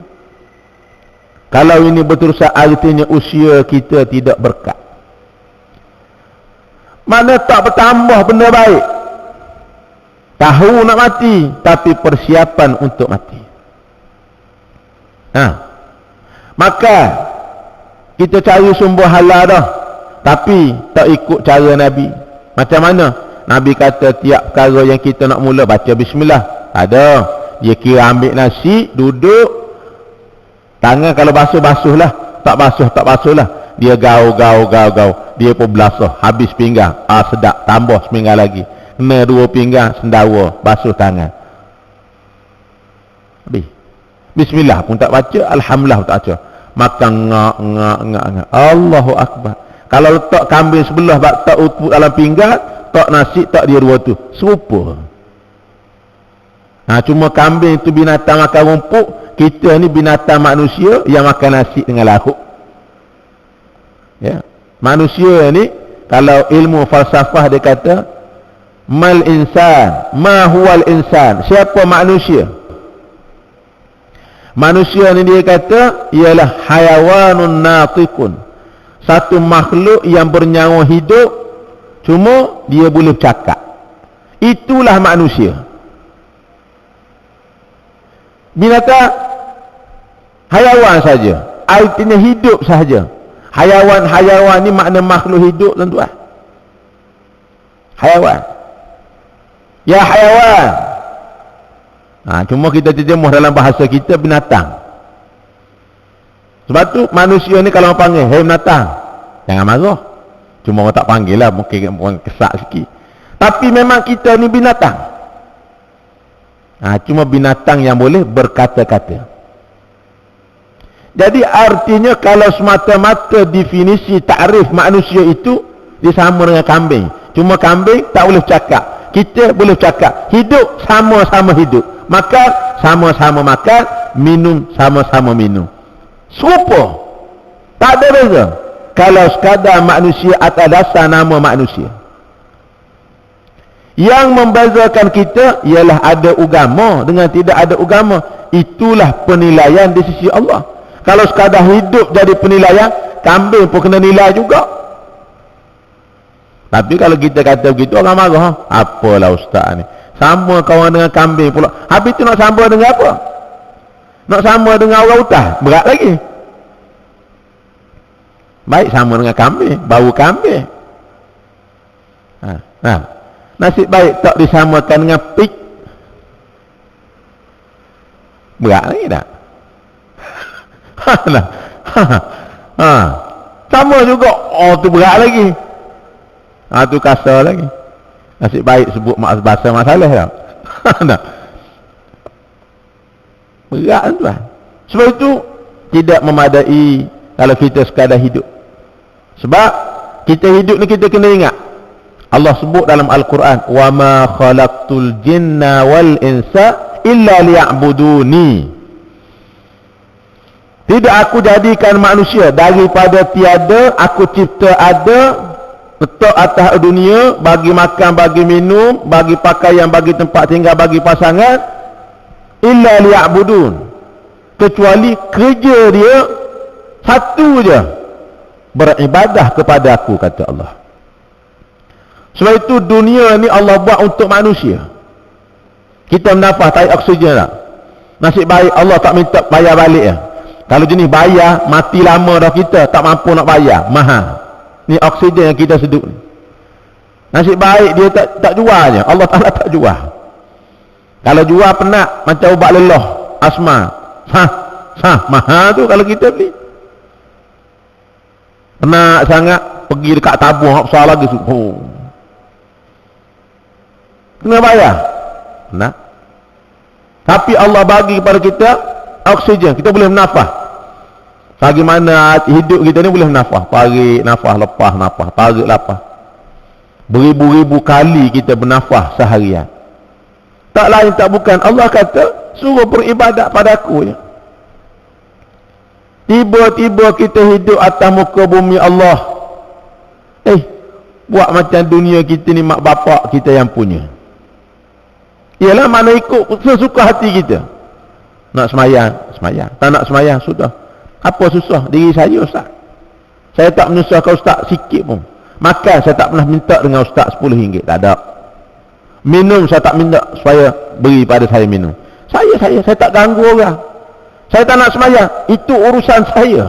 [SPEAKER 1] Kalau ini berterusan, artinya usia kita tidak berkat. Mana tak bertambah benda baik. Tahu nak mati, tapi persiapan untuk mati. Maka kita cari sumber halal dah, tapi tak ikut cara Nabi. Macam mana? Nabi kata tiap perkara yang kita nak mula baca bismillah. Ada, dia kira ambil nasi, duduk, tangan kalau basuh lah, tak basuh lah. Dia gau. Dia pun belasah, habis pinggang, sedap, tambah sepinggang lagi. Kena 2 pinggang, sendawa, basuh tangan. Habis. Bismillah pun tak baca, alhamdulillah pun tak baca. Makan ngak. Allahu Akbar. Kalau letak kambing sebelah, tak utut dalam pinggang, tak nasi, tak dia 2 tu, serupa. Cuma kambing itu binatang makan rumput, kita ni binatang manusia yang makan nasi dengan lauk. Ya. Manusia ni, kalau ilmu falsafah dia kata, mal insan, ma huwal insan. Siapa manusia? Manusia ni dia kata ialah hayawanun natiqun, satu makhluk yang bernyawa hidup, cuma dia boleh bercakap. Itulah manusia. Binatang hayawan saja, artinya hidup saja. Hayawan ni makna makhluk hidup, tuan-tuan. Hayawan. Ya hayawan. Cuma kita terjemuh dalam bahasa kita binatang. Sebab tu manusia ni kalau orang panggil, "Hei binatang," jangan marah. Cuma orang tak panggil lah, mungkin orang kesak sikit. Tapi memang kita ni binatang. Cuma binatang yang boleh berkata-kata. Jadi artinya kalau semata-mata definisi takrif manusia itu, dia sama dengan kambing. Cuma kambing tak boleh cakap, kita boleh cakap. Hidup sama-sama hidup, makan sama-sama makan, minum sama-sama minum, serupa, tak ada beza. Kalau sekadar manusia atas dasar nama manusia. Yang membezakan kita ialah ada agama dengan tidak ada agama. Itulah penilaian di sisi Allah. Kalau sekadar hidup jadi penilaian, kambing pun kena nilai juga. Tapi kalau kita kata begitu, orang marah. Apalah ustaz ni, sama kawan dengan kambing pula. Habis tu nak sama dengan apa? Nak sama dengan orang hutan, berat lagi. Baik sama dengan kambing, bau kambing. Nasib baik tak disamakan dengan pig, berat lagi tak? Sama juga, tu berat lagi. Tu kasar lagi. Nasib baik sebut bahasa masalah tak? Berat tuan. Sebab itu tidak memadai kalau kita sekadar hidup. Sebab kita hidup ni kita kena ingat, Allah sebut dalam Al-Quran, wa ma khalaqtul jinna wal insa illa liya'buduni. Tidak aku jadikan manusia daripada tiada, aku cipta ada, letak atas dunia, bagi makan, bagi minum, bagi pakaian, bagi tempat tinggal, bagi pasangan, illa liya'budun, kecuali kerja dia satu je, beribadah kepada aku, kata Allah. Sebab itu dunia ni Allah buat untuk manusia. Kita menafas tarik oksigen tak? Nasib baik Allah tak minta bayar balik ya. Kalau jenis bayar, mati lama dah kita, tak mampu nak bayar, mahal. Ni oksigen yang kita sedup ni. Nasib baik dia tak jualnya. Allah Ta'ala tak jual. Kalau jual penat macam ubat lelah, asma. Mahal tu kalau kita beli. Penat sangat pergi dekat tabung hak besar lagi. Kena bayar. Penat. Tapi Allah bagi kepada kita oksigen, kita boleh bernafas. Bagaimana hidup kita ni boleh bernafas, tarik nafas, lepas nafas, tarik lepas. Beribu-ribu kali kita bernafas seharian. Tak lain tak bukan Allah kata suruh beribadat pada aku ya. Tiba-tiba kita hidup atas muka bumi Allah. Buat macam dunia kita ni mak bapak kita yang punya. Ialah mana ikut sesuka hati kita. Nak semayang. Tak nak semayang, sudah. Apa susah? Diri saya ustaz. Saya tak menyusahkan ustaz sikit pun. Makan saya tak pernah minta dengan ustaz RM10. Tak ada. Minum saya tak minta supaya beri pada saya minum. Saya tak ganggu orang. Saya tak nak semayang. Itu urusan saya.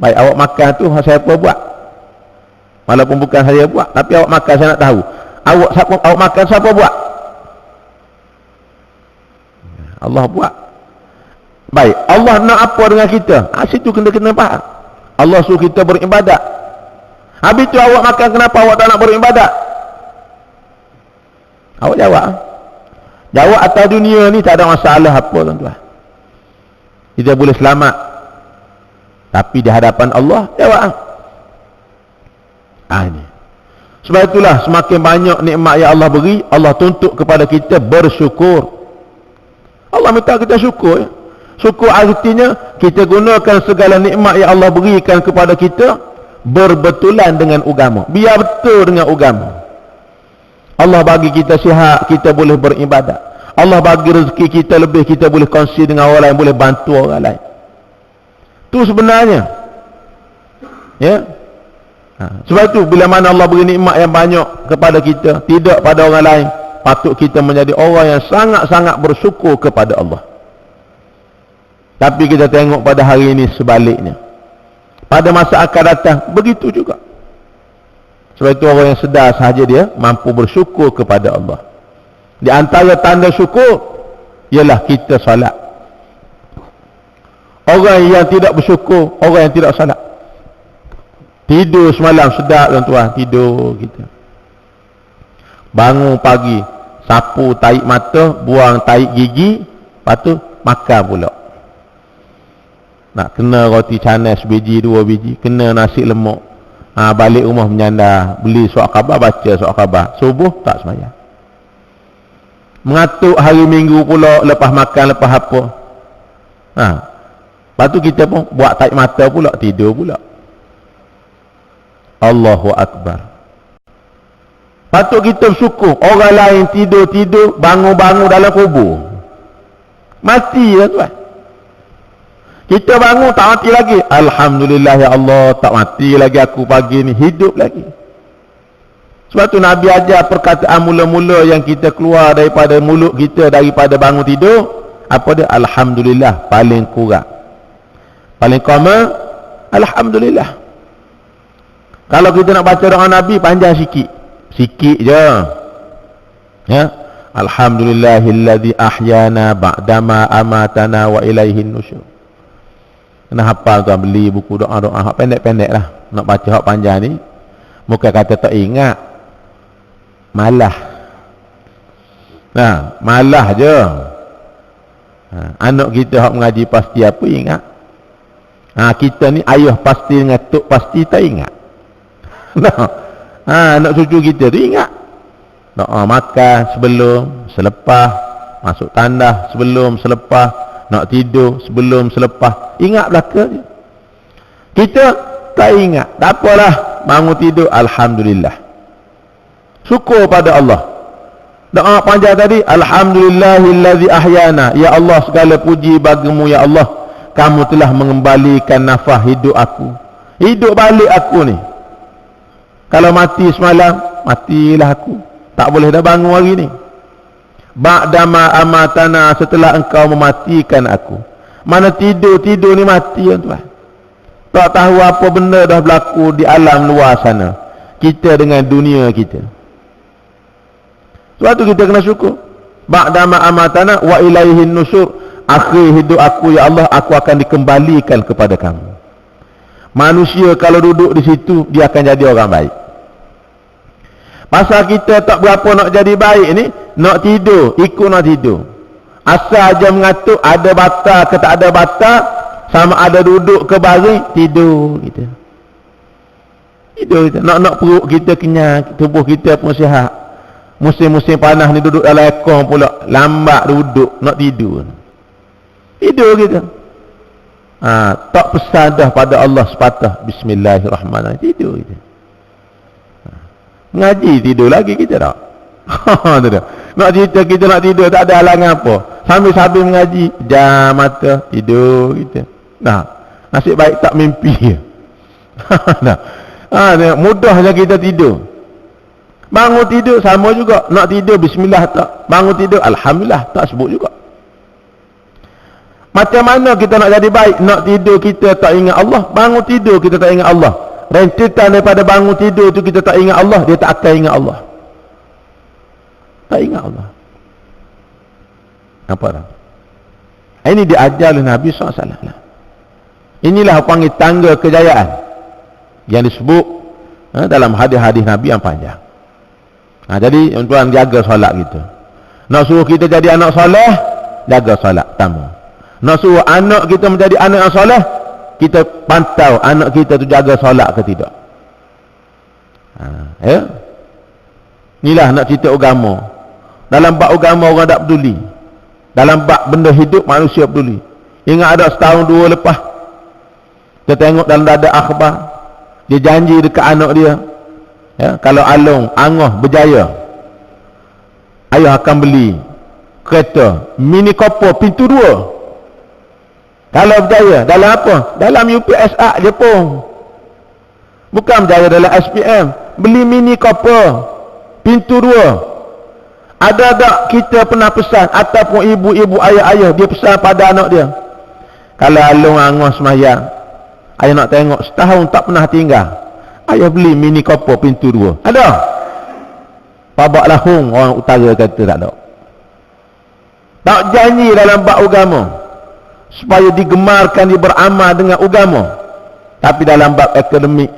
[SPEAKER 1] Baik, awak makan tu saya apa buat? Walaupun bukan saya buat, tapi awak makan saya nak tahu. Awak makan siapa buat? Allah buat. Baik, Allah nak apa dengan kita? Situ kena faham. Allah suruh kita beribadat. Habis tu awak makan, kenapa awak tak nak beribadat? Awak jawab atas dunia ni tak ada masalah apa tuan-tuan. Kita boleh selamat. Tapi di hadapan Allah, jawab. Ini. Sebab itulah semakin banyak nikmat yang Allah beri, Allah tuntut kepada kita bersyukur. Allah minta kita syukur ya. Syukur artinya kita gunakan segala nikmat yang Allah berikan kepada kita berbetulan dengan agama. Biar betul dengan agama. Allah bagi kita sihat, kita boleh beribadat. Allah bagi rezeki kita lebih, kita boleh kongsi dengan orang lain, boleh bantu orang lain. Itu sebenarnya. Ya. Sebab itu bila mana Allah beri nikmat yang banyak kepada kita, tidak pada orang lain, patut kita menjadi orang yang sangat-sangat bersyukur kepada Allah. Tapi kita tengok pada hari ini sebaliknya. Pada masa akan datang begitu juga. Sebab itu orang yang sedar sahaja dia mampu bersyukur kepada Allah. Di antara tanda syukur ialah kita salat. Orang yang tidak bersyukur, orang yang tidak salat. Tidur semalam sedap tuan-tuan, tidur kita. Bangun pagi, sapu tarik mata, buang tarik gigi, lepas tu makan pula. Nak kena roti canai sebiji, 2 biji, kena nasi lemak. Balik rumah menyandar, beli surat khabar, baca surat khabar. Subuh tak semayang. Mengatuk hari minggu pula, lepas makan, lepas apa. Lepas tu kita pun buat tarik mata pula, tidur pula. Allahu Akbar. Patut kita bersyukur. Orang lain tidur-tidur, bangun-bangun dalam kubur. Mati lah tuan. Kita bangun tak mati lagi. Alhamdulillah ya Allah, tak mati lagi aku pagi ni, hidup lagi. Sebab tu Nabi ajar perkataan mula-mula yang kita keluar daripada mulut kita daripada bangun tidur, apa dia? Alhamdulillah, paling kurang. Paling common, Alhamdulillah. Kalau kita nak baca doa Nabi, panjang sikit. Sikit je. Ya. Alhamdulillahilladzi ahyana ba'dama amatana wa ilaihin nusyur. Kena hafal tuan, beli buku doa-doa hak pendek-pendek lah. Nak baca hak panjang ni, bukan kata tak ingat. Malah. Malah je. Anak kita hak mengaji pasti apa ingat. Kita ni ayah pasti dengan tok pasti tak ingat. Anak cucu kita tu ingat. Makan sebelum, selepas, masuk tandas sebelum, selepas, nak tidur sebelum, selepas. Ingat belaka je. Kita tak ingat. Tak apalah, bangun tidur, Alhamdulillah. Syukur pada Allah. Doa panjang tadi, Alhamdulillahillazi ahyana. Ya Allah, segala puji bagimu ya Allah. Kamu telah mengembalikan nafas hidup aku. Hidup balik aku ni. Kalau mati semalam, matilah aku. Tak boleh dah bangun hari ni. Ba'dama amatana, setelah engkau mematikan aku. Mana tidur ni mati tuan. Tak tahu apa benda dah berlaku di alam luar sana. Kita dengan dunia kita. Sebab tu kita kena syukur. Ba'dama amatana wa ilaihin nusyur. Akhir hidup aku ya Allah, aku akan dikembalikan kepada kamu. Manusia kalau duduk di situ, dia akan jadi orang baik. Pasal kita tak berapa nak jadi baik ni, nak tidur, ikut nak tidur. Asal aja mengatur ada batal ke tak ada batal, sama ada duduk ke baring, tidur kita. Tidur kita. Nak perut kita kenyang, tubuh kita pun sihat. Musim-musim panas ni duduk dalam aircon pula, lambat duduk, nak tidur. Tidur kita. Tak pesan dah pada Allah sepatah bismillahirrahmanirrahim, tidur kita. Ngaji tidur lagi kita tak. Nak cerita kita nak tidur tak ada halangan apa. Sambil-sambil mengaji, jam mata, tidur kita. Nasib baik tak mimpi. Mudahnya kita tidur. Bangun tidur sama juga. Nak tidur bismillah tak. Bangun tidur alhamdulillah tak sebut juga. Macam mana kita nak jadi baik? Nak tidur kita tak ingat Allah, bangun tidur kita tak ingat Allah. Rentetan daripada bangun tidur tu kita tak ingat Allah, dia tak akan ingat Allah. Tak ingat Allah. Nampak tak? Ini diajar oleh Nabi SAW. Inilah panggil tangga kejayaan yang disebut dalam hadis-hadis Nabi yang panjang. Jadi tuan jaga solat kita. Nak suruh kita jadi anak soleh, jaga solat pertama. Nak suruh anak kita menjadi anak yang soleh, kita pantau anak kita tu jaga solat ke tidak. Inilah nak cerita agama. Dalam bab agama orang tak peduli. Dalam bab benda hidup manusia peduli. Ingat ada setahun dua lepas, kita tengok dalam dada akhbar, dia janji dekat anak dia, kalau Along Angoh berjaya, ayah akan beli kereta mini cooper pintu 2. Kalau berjaya dalam apa? Dalam UPSA Jepun. Bukan berjaya dalam SPM, beli mini cooper pintu 2. Ada tak kita pernah pesan, ataupun ibu-ibu ayah-ayah dia pesan pada anak dia, kalau Along Angoh semayang, ayah nak tengok setahun tak pernah tinggal, ayah beli mini cooper pintu 2. Ada? Pabak lahung orang utara kata tak ada. Tak janji dalam bab agama supaya digemarkan, dia beramal dengan agama. Tapi dalam bab akademik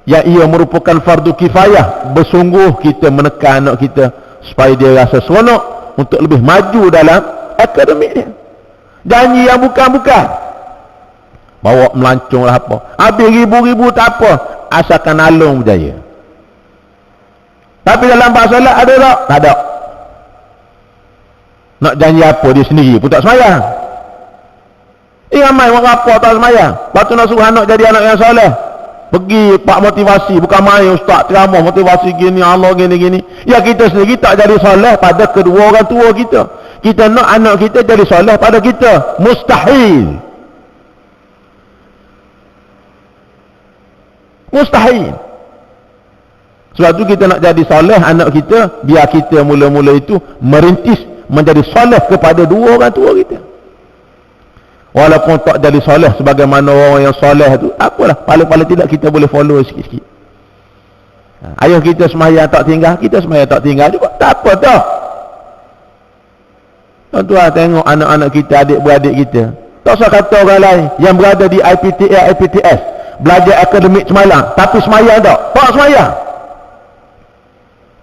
[SPEAKER 1] yang ia merupakan fardu kifayah, bersungguh kita menekan anak kita supaya dia rasa seronok untuk lebih maju dalam akademik dia. Janji yang bukan-bukan, bawa melancong lah apa, habis ribu-ribu tak apa, asalkan Along berjaya. Tapi dalam bab solat ada tak? Tak ada. Nak janji apa, dia sendiri pun tak semayang. Ramai orang apa tak semayang. Lepas tu nak suruh anak jadi anak yang soleh, pergi pak motivasi, bukan main ustaz ceramah motivasi gini, Allah gini-gini. Ya kita sendiri tak jadi soleh pada kedua orang tua kita. Kita nak anak kita jadi soleh pada kita. Mustahil. Mustahil. Sebab tu kita nak jadi soleh anak kita, biar kita mula-mula itu merintis menjadi soleh kepada dua orang tua kita. Walaupun tak jadi soleh sebagaimana orang yang soleh tu, apalah, paling-paling tidak kita boleh follow sikit-sikit. Ayah kita semayang tak tinggal, kita semayang tak tinggal juga, tak apa dah. Tuan-tuan tengok anak-anak kita, adik-beradik kita, tak usah kata orang lain yang berada di IPTA, IPTS, belajar akademik semalam, tapi semayang tak semayang.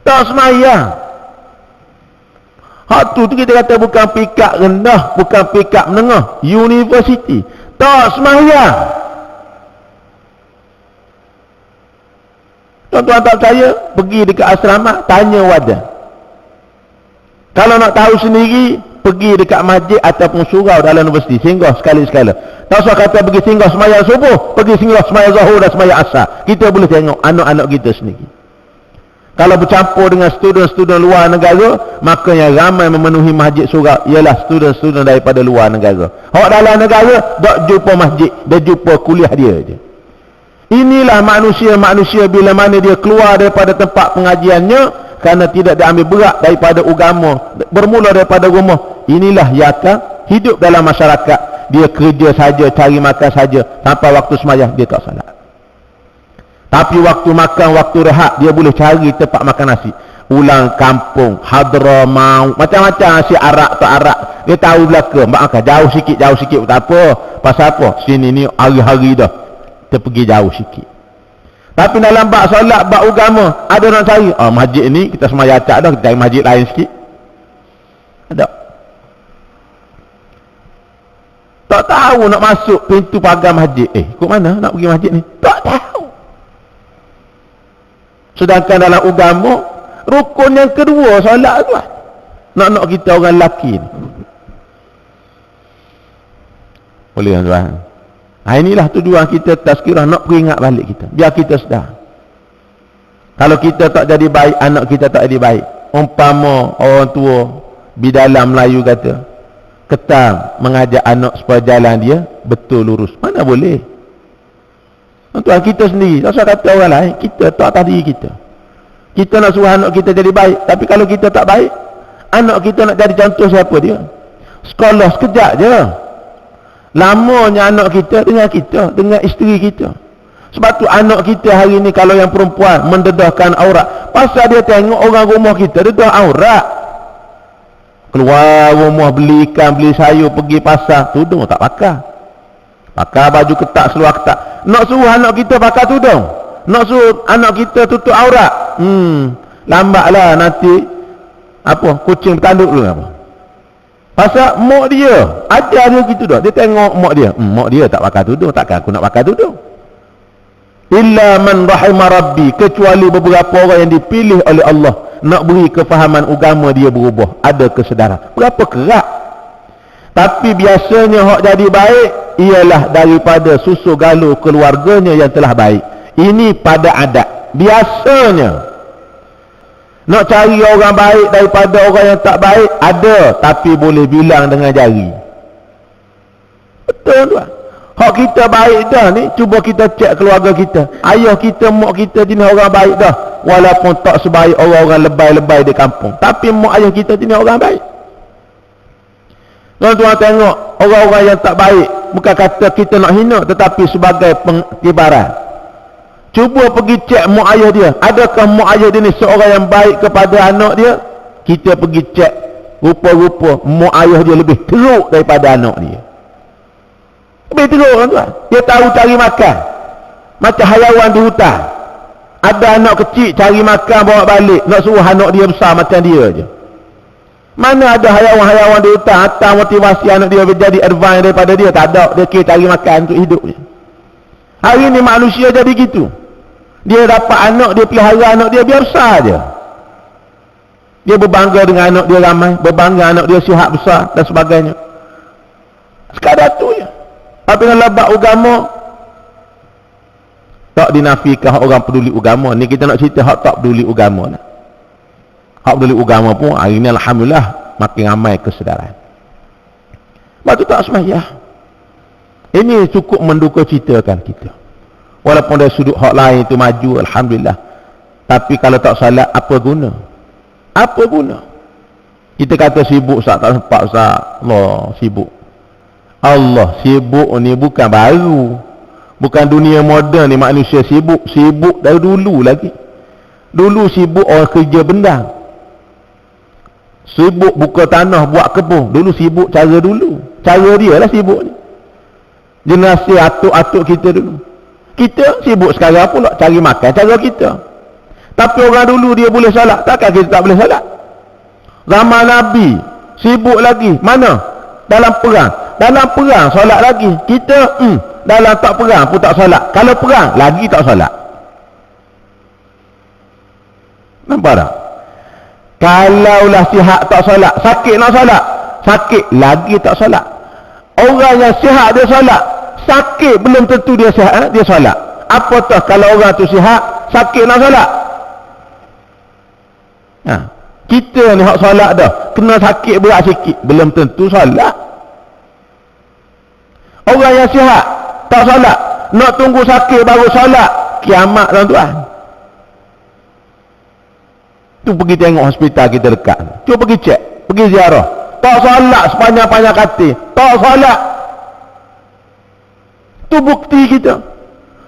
[SPEAKER 1] Tak semayang. Hak tu kita kata bukan pikap rendah, bukan pikap menengah, universiti. Tak semayang. Tuan-tuan tak percaya, pergi dekat asrama, tanya wadah. Kalau nak tahu sendiri, pergi dekat masjid ataupun surau dalam universiti, singgah sekali-sekala. Tak usah kata pergi singgah semayang subuh, pergi singgah semayang zuhur dan semayang asar. Kita boleh tengok anak-anak kita sendiri. Kalau bercampur dengan student-student luar negara, maka yang ramai memenuhi masjid surau ialah student-student daripada luar negara. Hak dalam negara tak jumpa masjid, dia jumpa kuliah dia je. Inilah manusia-manusia bila mana dia keluar daripada tempat pengajiannya kerana tidak diambil berat daripada agama, bermula daripada rumah. Inilah yang akan hidup dalam masyarakat, dia kerja saja, cari makan saja, sampai waktu sembahyang dia tak solat. Tapi waktu makan, waktu rehat, dia boleh cari tempat makan nasi. Ulang kampung, Hadramaut, macam-macam nasi arak tak arak. Dia tahu belaka, makan jauh sikit tak apa. Pasal apa? Sini ni hari-hari dah kita pergi jauh sikit. Tapi dalam bab solat, bab agama, ada nak cari. Masjid ni kita sembahyang acak dah, kita cari masjid lain sikit. Ada. Tak tahu nak masuk pintu pagar masjid. Kok mana nak pergi masjid ni? Tak tahu. Sedangkan dalam agama, rukun yang kedua solat tu. Nak kita orang lelaki ni. Boleh tuan. Inilah tujuan kita tazkirah, nak peringat balik kita. Biar kita sedar. Kalau kita tak jadi baik, anak kita tak jadi baik. Umpama orang tua bidalam Melayu kata, ketam mengajak anak supaya jalan dia betul lurus. Mana boleh? Tuan, kita sendiri. Tak usah kata orang lain. Kita tak tadi kita. Kita nak suruh anak kita jadi baik. Tapi kalau kita tak baik, anak kita nak jadi contoh siapa dia? Sekolah sekejap je. Lamanya anak kita, dengan isteri kita. Sebab tu anak kita hari ni kalau yang perempuan mendedahkan aurat, pasal dia tengok orang rumah kita dedah aurat. Keluar rumah beli ikan, beli sayur, pergi pasar, tudung tak pakai baju ketat, seluar ketat. Nak suruh anak kita pakai tudung, nak suruh anak kita tutup aurat, lambatlah nanti kucing bertanduk dulu apa. Pasal mak dia ajar dia gitu dah. Dia tengok mak dia tak pakai tudung, takkan aku nak pakai tudung. Illa man rahimah rabbi, kecuali beberapa orang yang dipilih oleh Allah nak beri kefahaman agama, dia berubah, ada kesedaran. Berapa kerak. Tapi biasanya hak jadi baik ialah daripada susu galuh keluarganya yang telah baik. Ini pada adat biasanya. Nak cari orang baik daripada orang yang tak baik ada, tapi boleh bilang dengan jari. Betul tuan. Hak kita baik dah ni, cuba kita cek keluarga kita. Ayah kita, mak kita jenis orang baik dah, walaupun tak sebaik orang-orang lebay-lebay di kampung. Tapi mak ayah kita jenis orang baik. Tuan-tuan tengok orang-orang yang tak baik, bukan kata kita nak hina, tetapi sebagai pengtibaran. Cuba pergi cek mak ayah dia. Adakah mak ayah dia ni seorang yang baik kepada anak dia? Kita pergi cek, rupa-rupa mak ayah dia lebih teruk daripada anak dia. Lebih teruk kan tuan. Dia tahu cari makan macam hayawan di hutan. Ada anak kecil cari makan bawa balik, nak suruh anak dia besar macam dia je. Mana ada hayawan-hayawan di hutan atau motivasi anak dia jadi advance daripada dia? Tak ada. Dia kira cari makan untuk hidup je. Hari ni manusia jadi gitu. Dia dapat anak, dia pelihara anak dia biar besar je. Dia berbangga dengan anak dia ramai, berbangga anak dia sihat besar dan sebagainya. Sekadar tu je. Tapi dalam bab agama tak dinafikan orang peduli agama. Ni kita nak cerita hak tak peduli agama lah. Hak peduli agama pun hari ni alhamdulillah makin ramai kesedaran. Sebab tu tak sembahyang. Ini cukup menduka citakan kita. Walaupun dari sudut hak lain itu maju, alhamdulillah. Tapi kalau tak salat, apa guna? Apa guna? Kita kata sibuk Ustaz, tak sempat Ustaz. Allah sibuk. Allah sibuk ni bukan baru. Bukan dunia moden ni manusia sibuk. Sibuk dari dulu lagi. Dulu sibuk orang kerja bendang. Sibuk buka tanah, buat kebun. Dulu sibuk cara dulu. Cara dia lah sibuk ni. Generasi atuk-atuk kita dulu. Kita sibuk sekarang pula cari makan cara kita. Tapi orang dulu dia boleh solat, takkan kita tak boleh solat? Zaman Nabi sibuk lagi. Mana? Dalam perang. Dalam perang solat lagi. Kita dalam tak perang pun tak solat. Kalau perang lagi tak solat. Nampak tak? Kalaulah sihat tak solat, sakit nak solat, sakit lagi tak solat. Orang yang sihat dia solat, sakit belum tentu dia sihat, dia solat. Apatah kalau orang tu sihat, sakit nak solat. Kita ni hak solat dah, kena sakit berat sikit, belum tentu solat. Orang yang sihat tak solat, nak tunggu sakit baru solat, kiamat tuan-tuan. Tu pergi tengok hospital kita dekat, cuba pergi cek, pergi ziarah, tak solat sepanjang-panjang kata, tak solat. Tu bukti kita.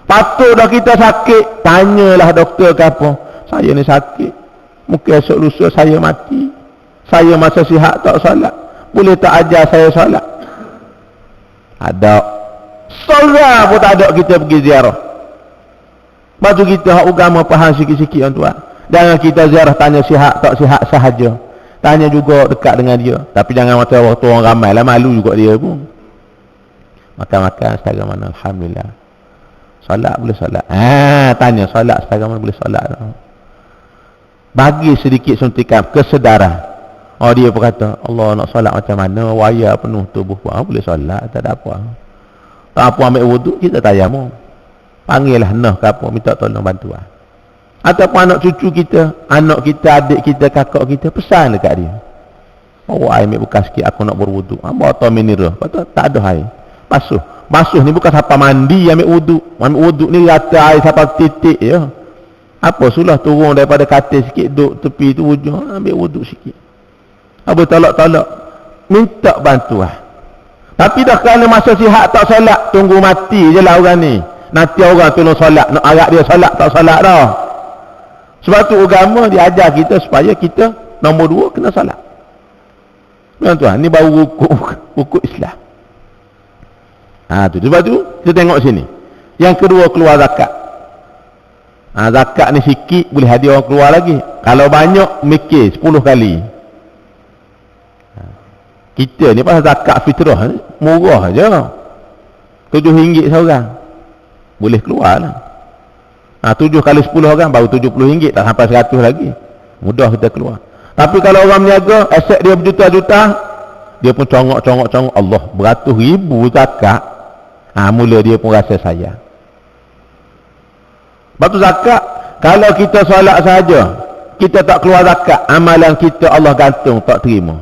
[SPEAKER 1] Patut dah kita sakit, tanyalah doktor ke apa. Saya ni sakit, mungkin esok lusa saya mati. Saya masa sihat tak solat. Boleh tak ajar saya solat? Ada. Solat pun tak ada kita pergi ziarah. Lepas tu kita hak agama faham sikit-sikit tuan. Jangan kita ziarah tanya sihat tak sihat sahaja. Tanya juga dekat dengan dia. Tapi jangan macam waktu orang ramai lah, malu juga dia pun. Makan-makan setara mana, alhamdulillah. Solat boleh solat. Tanya solat setara mana boleh solat. Bagi sedikit suntikan kesedaran. Oh, dia pun kata, Allah nak solat macam mana, waya penuh tubuh pun boleh solat, tak ada apa. Tak apa ambil wuduk, kita tayamum. Panggillah nah ke apa, minta tolong bantuan. Ataupun anak cucu kita, anak kita, adik kita, kakak kita, pesan dekat dia. Oh, air ambil buka sikit, aku nak berwuduk. Bawa tau mineral. Lepas tak ada air. Basuh. Basuh ni bukan siapa mandi ambil wuduk. Ambil wuduk ni rata air siapa titik je. Apa sulah turun daripada katil sikit, duduk tepi tu ujung, ambil wuduk sikit. Apa tolak-tolak. Minta bantuan. Tapi dah kerana masa sihat tak solat, tunggu mati je lah orang ni. Nanti orang tolong solat, nak harap dia solat tak solat dah. Sebab tu agama dia ajar kita supaya kita nombor 2 kena solat. Tuan-tuan, ni baru rukuk Islam. Sebab tu kita tengok sini. Yang kedua keluar zakat. Zakat ni sikit boleh hadiah orang keluar lagi. Kalau banyak mikir 10 kali. Kita ni pasal zakat fitrah ni murah je. RM7 seorang. Boleh keluar lah. 7 kali 10 orang baru RM70, tak sampai 100 lagi. Mudah kita keluar. Tapi kalau orang meniaga, aset dia berjuta-juta, dia pun congok-congok Allah, beratus ribu zakat. Mula dia pun rasa sayang. Lepas tu zakat, kalau kita solat saja, kita tak keluar zakat, amalan kita Allah gantung, tak terima.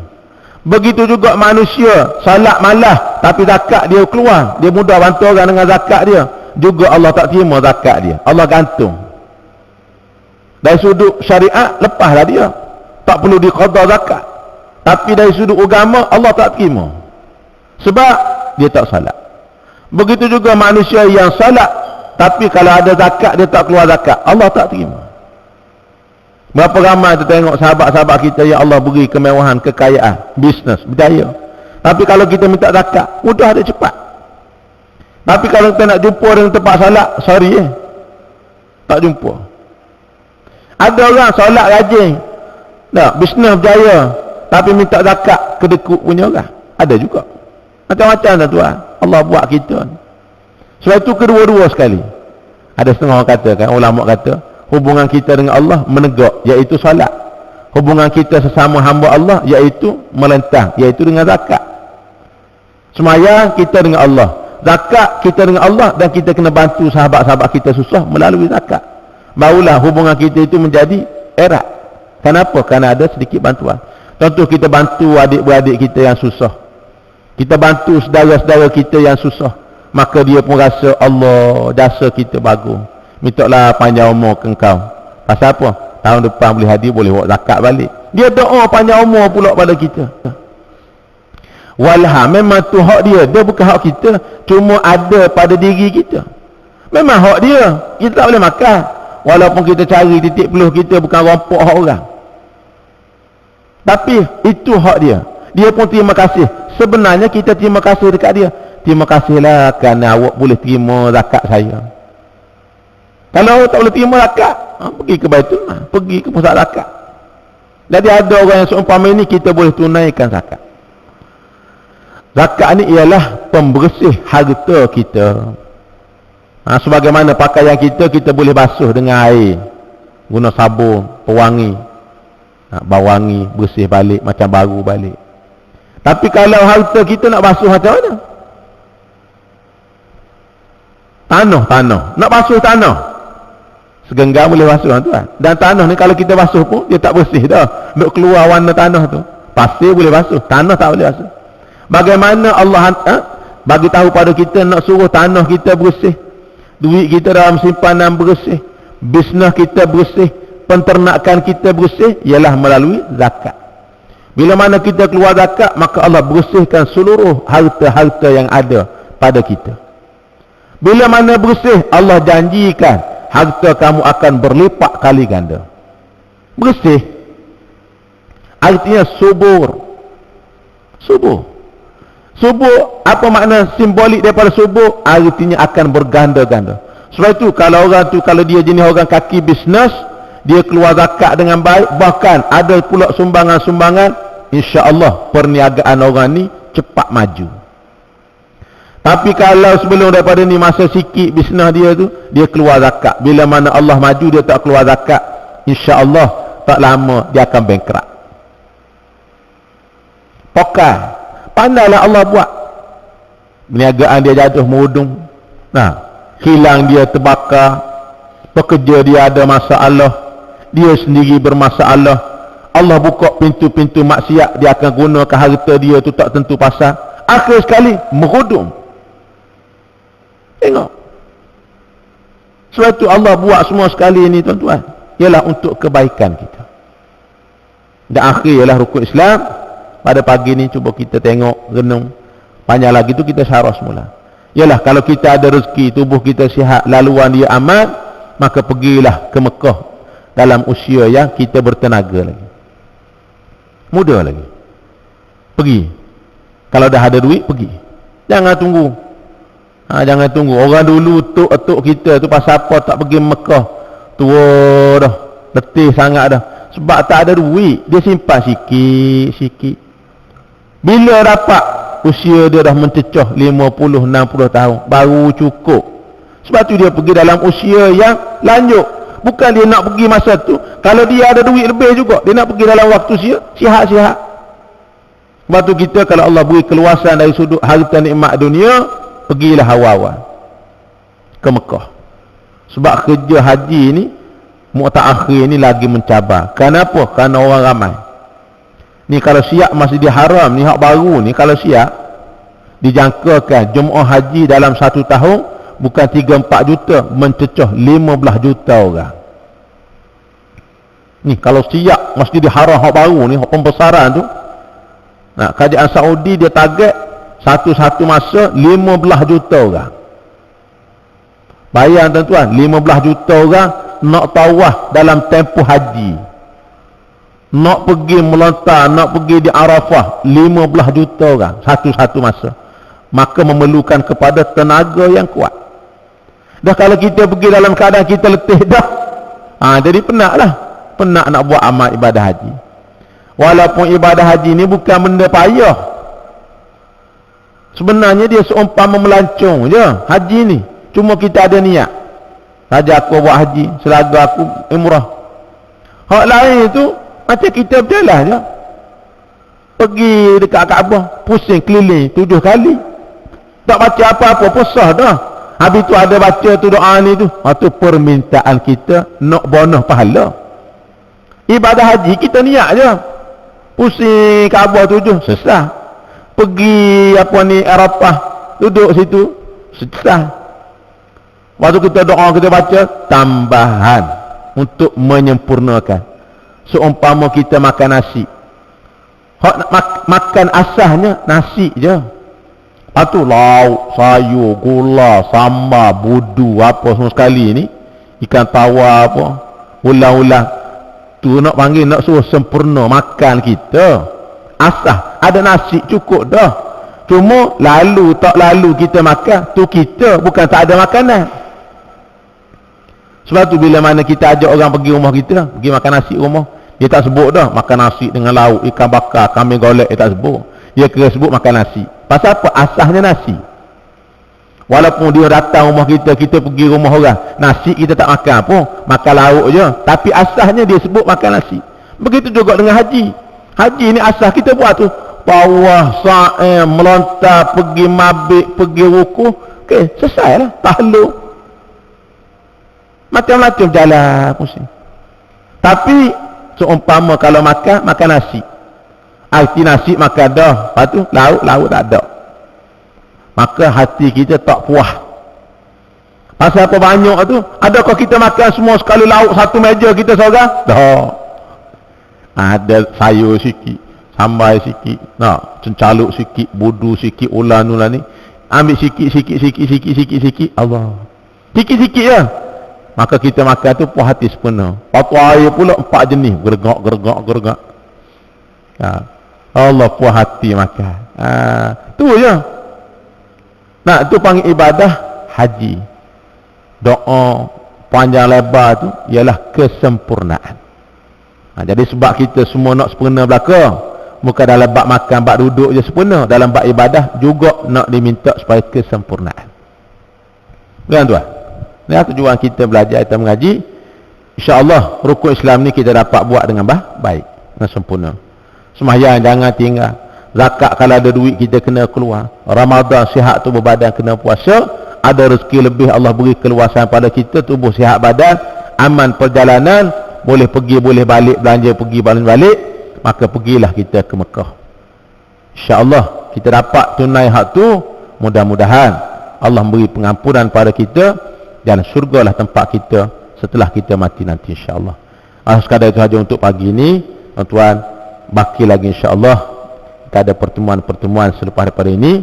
[SPEAKER 1] Begitu juga manusia, solat malah, tapi zakat dia keluar, dia mudah bantu orang dengan zakat dia, juga Allah tak terima zakat dia, Allah gantung. Dari sudut syariat, lepaslah dia, tak perlu diqadha zakat. Tapi dari sudut agama, Allah tak terima, sebab dia tak salat. Begitu juga manusia yang salat, tapi kalau ada zakat, dia tak keluar zakat, Allah tak terima. Berapa ramai kita tengok sahabat-sahabat kita yang Allah beri kemewahan, kekayaan, bisnes, berjaya. Tapi kalau kita minta zakat, mudah dia cepat. Tapi kalau kita nak jumpa dengan tempat salat, sorry tak jumpa. Ada orang solat rajin, bisnes berjaya, tapi minta zakat, kedekut punya orang. Ada juga. Macam-macam tuan. Allah buat kita. Sebab itu kedua-dua sekali. Ada setengah orang kata, kan, ulama kata, hubungan kita dengan Allah menegak, iaitu solat. Hubungan kita sesama hamba Allah, iaitu melentang, iaitu dengan zakat. Semaya kita dengan Allah, zakat kita dengan Allah, dan kita kena bantu sahabat-sahabat kita susah melalui zakat. Barulah hubungan kita itu menjadi erat. Kenapa? Kerana ada sedikit bantuan. Contoh, kita bantu adik-beradik kita yang susah, kita bantu saudara-saudara kita yang susah, maka dia pun rasa Allah, jasa kita bagus. Mintalah panjang umur ke engkau. Pasal apa? Tahun depan boleh hadir, boleh buat zakat balik. Dia doa panjang umur pula pada kita. Walha, memang tu hak dia, dia bukan hak kita. Cuma ada pada diri kita. Memang hak dia, kita tak boleh makan. Walaupun kita cari titik peluh kita, bukan rompok hak orang. Tapi itu hak dia. Dia pun terima kasih. Sebenarnya kita terima kasih dekat dia. Terima kasihlah kerana awak boleh terima zakat saya. Kalau awak tak boleh terima zakat, pergi ke Baitul Mal, pergi ke pusat zakat. Jadi ada orang yang seumpama ini, kita boleh tunaikan zakat. Zakat ni ialah pembersih harta kita. Sebagaimana pakaian kita boleh basuh dengan air, guna sabun, pewangi, bawangi, bersih balik, macam baru balik. Tapi kalau harta kita nak basuh macam mana? Tanah. Nak basuh tanah, segenggam boleh basuh tuan. Dan tanah ni kalau kita basuh pun, dia tak bersih dah. Nak keluar warna tanah tu. Pasir boleh basuh, tanah tak boleh basuh. Bagaimana Allah bagi tahu pada kita, nak suruh tanah kita bersih, duit kita dalam simpanan bersih, bisnes kita bersih, penternakan kita bersih, ialah melalui zakat. Bila mana kita keluar zakat, maka Allah bersihkan seluruh harta-harta yang ada pada kita. Bila mana bersih, Allah janjikan harta kamu akan berlipat kali ganda. Bersih artinya subur. Subur apa makna simbolik daripada subur? Artinya akan berganda-ganda. Sebab itu kalau orang tu, kalau dia jenis orang kaki bisnes, dia keluar zakat dengan baik, bahkan ada pula sumbangan-sumbangan, insya-Allah perniagaan orang ni cepat maju. Tapi kalau sebelum daripada ni masa sikit bisnes dia tu, dia keluar zakat, bila mana Allah maju dia tak keluar zakat, insya-Allah tak lama dia akan bankrupt. Pokai pandailah Allah buat. Perniagaan dia jatuh mudung. Hilang dia terbakar. Pekerja dia ada masalah. Dia sendiri bermasalah. Allah buka pintu-pintu maksiat. Dia akan gunakan harta dia tu tak tentu pasal. Akhir sekali merudum. Tengok. Sebab tu Allah buat semua sekali ni tuan-tuan. Ialah untuk kebaikan kita. Dan akhir ialah rukun Islam. Pada pagi ni cuba kita tengok, renung. Panjang lagi tu kita syarah semula. Yalah, kalau kita ada rezeki, tubuh kita sihat, laluan dia aman, maka pergilah ke Mekah dalam usia yang kita bertenaga lagi, muda lagi. Pergi. Kalau dah ada duit, pergi. Jangan tunggu. Jangan tunggu. Orang dulu tok kita tu pasal apa tak pergi Mekah? Tua dah, letih sangat dah. Sebab tak ada duit, dia simpan sikit-sikit. Bila dapat usia dia dah mencecah 50-60 tahun, baru cukup. Sebab tu dia pergi dalam usia yang lanjut. Bukan dia nak pergi masa tu. Kalau dia ada duit lebih juga, dia nak pergi dalam waktu sihat-sihat. Sebab tu kita, kalau Allah beri keluasan dari sudut harta nikmat dunia, pergilah awal-awal ke Mekah. Sebab kerja haji ni, mu'takhir ni lagi mencabar. Kenapa? Kerana orang ramai. Ni kalau siap Masjidil Haram ni, hak baru ni, kalau siap dijangkakan jemaah haji dalam 1 tahun bukan 3-4 juta, mencecah 15 juta orang. Ni kalau siap Masjidil Haram hak baru ni, hak pembesaran tu, kerajaan Saudi dia target satu masa 15 juta orang. Bayang tuan-tuan, 15 juta orang nak tawaf dalam tempoh haji, nak pergi melontar, nak pergi di Arafah, 15 juta orang satu masa. Maka memerlukan kepada tenaga yang kuat. Dah kalau kita pergi dalam keadaan kita letih dah, jadi penat nak buat amal ibadah haji. Walaupun ibadah haji ni bukan benda payah, sebenarnya dia seumpama melancong je haji ni. Cuma kita ada niat, saja aku buat haji, selaga aku umrah. Hak lain tu macam kita berjalan je, pergi dekat Kaabah, pusing keliling 7 kali, tak baca apa-apa pun sah dah. Habis tu ada baca tu doa ni tu, tu permintaan kita nak bonus pahala. Ibadah haji kita niat je, pusing Kaabah 7 sesah, pergi Arafah duduk situ sesah. Waktu kita doa, kita baca tambahan untuk menyempurnakan. Seumpama kita makan nasi, makan asasnya nasi je, lepas tu lauk, sayur, gula, sambal, budu, apa semua sekali ni, ikan tawar apa, ulang-ulang tu nak panggil, nak suruh sempurna makan kita. Asas ada nasi cukup dah. Cuma lalu tak lalu kita makan, tu kita, bukan tak ada makanan. Sebab tu bila mana kita ajak orang pergi rumah kita, pergi makan nasi rumah, dia tak sebut dah makan nasi dengan lauk, ikan bakar, kambing golek, dia tak sebut. Dia kira sebut makan nasi. Pasal apa? Asasnya nasi. Walaupun dia datang rumah kita, kita pergi rumah orang, nasi kita tak makan pun, makan lauk je, tapi asasnya dia sebut makan nasi. Begitu juga dengan haji. Haji ni asas kita buat tu, bawah, sa'i, melontar, pergi mabik, pergi ruku, selesai lah, tahluk, macam-macam jalan pusing. Tapi seumpama kalau makan nasi, arti nasi makan dah, lepas tu lauk tak ada, maka hati kita tak puas. Pasal apa banyak tu? Adakah kita makan semua sekali lauk satu meja kita seorang? Dah, ada sayur sikit, sambal sikit, cencaluk sikit, budu sikit, ulan ni. Ambil sikit Allah. Sikit-sikit je. Maka kita makan tu puas hati sepenuh. Patu air pula 4 jenis, gergak. Allah puas hati makan. Tu je. Nah, tu panggil ibadah haji. Doa panjang lebar tu ialah kesempurnaan. Jadi sebab kita semua nak sempurna belaka, bukan dalam bab makan, bab duduk je sempurna, dalam bab ibadah juga nak diminta supaya kesempurnaan. Kan tuan? Ni tujuan kita belajar, kita mengaji. InsyaAllah rukun Islam ni kita dapat buat dengan baik, dengan sempurna. Sembahyang jangan tinggal. Zakat kalau ada duit kita kena keluar. Ramadan sihat tubuh badan kena puasa. Ada rezeki lebih Allah beri keluasan pada kita, tubuh sihat badan, aman perjalanan, boleh pergi boleh balik, belanja pergi balik, maka pergilah kita ke Mekah. InsyaAllah kita dapat tunai hak tu. Mudah-mudahan Allah beri pengampunan pada kita dan syurgalah tempat kita setelah kita mati nanti, insyaAllah. Sekadar itu saja untuk pagi ini, tuan-tuan. Baki lagi insyaAllah kita ada pertemuan-pertemuan selepas daripada ini,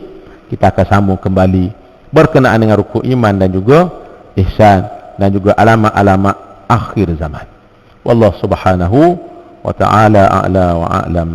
[SPEAKER 1] kita akan sambung kembali berkenaan dengan rukun iman dan juga ihsan dan juga alamat-alamat akhir zaman. Wallahu subhanahu wa ta'ala a'la wa a'lam.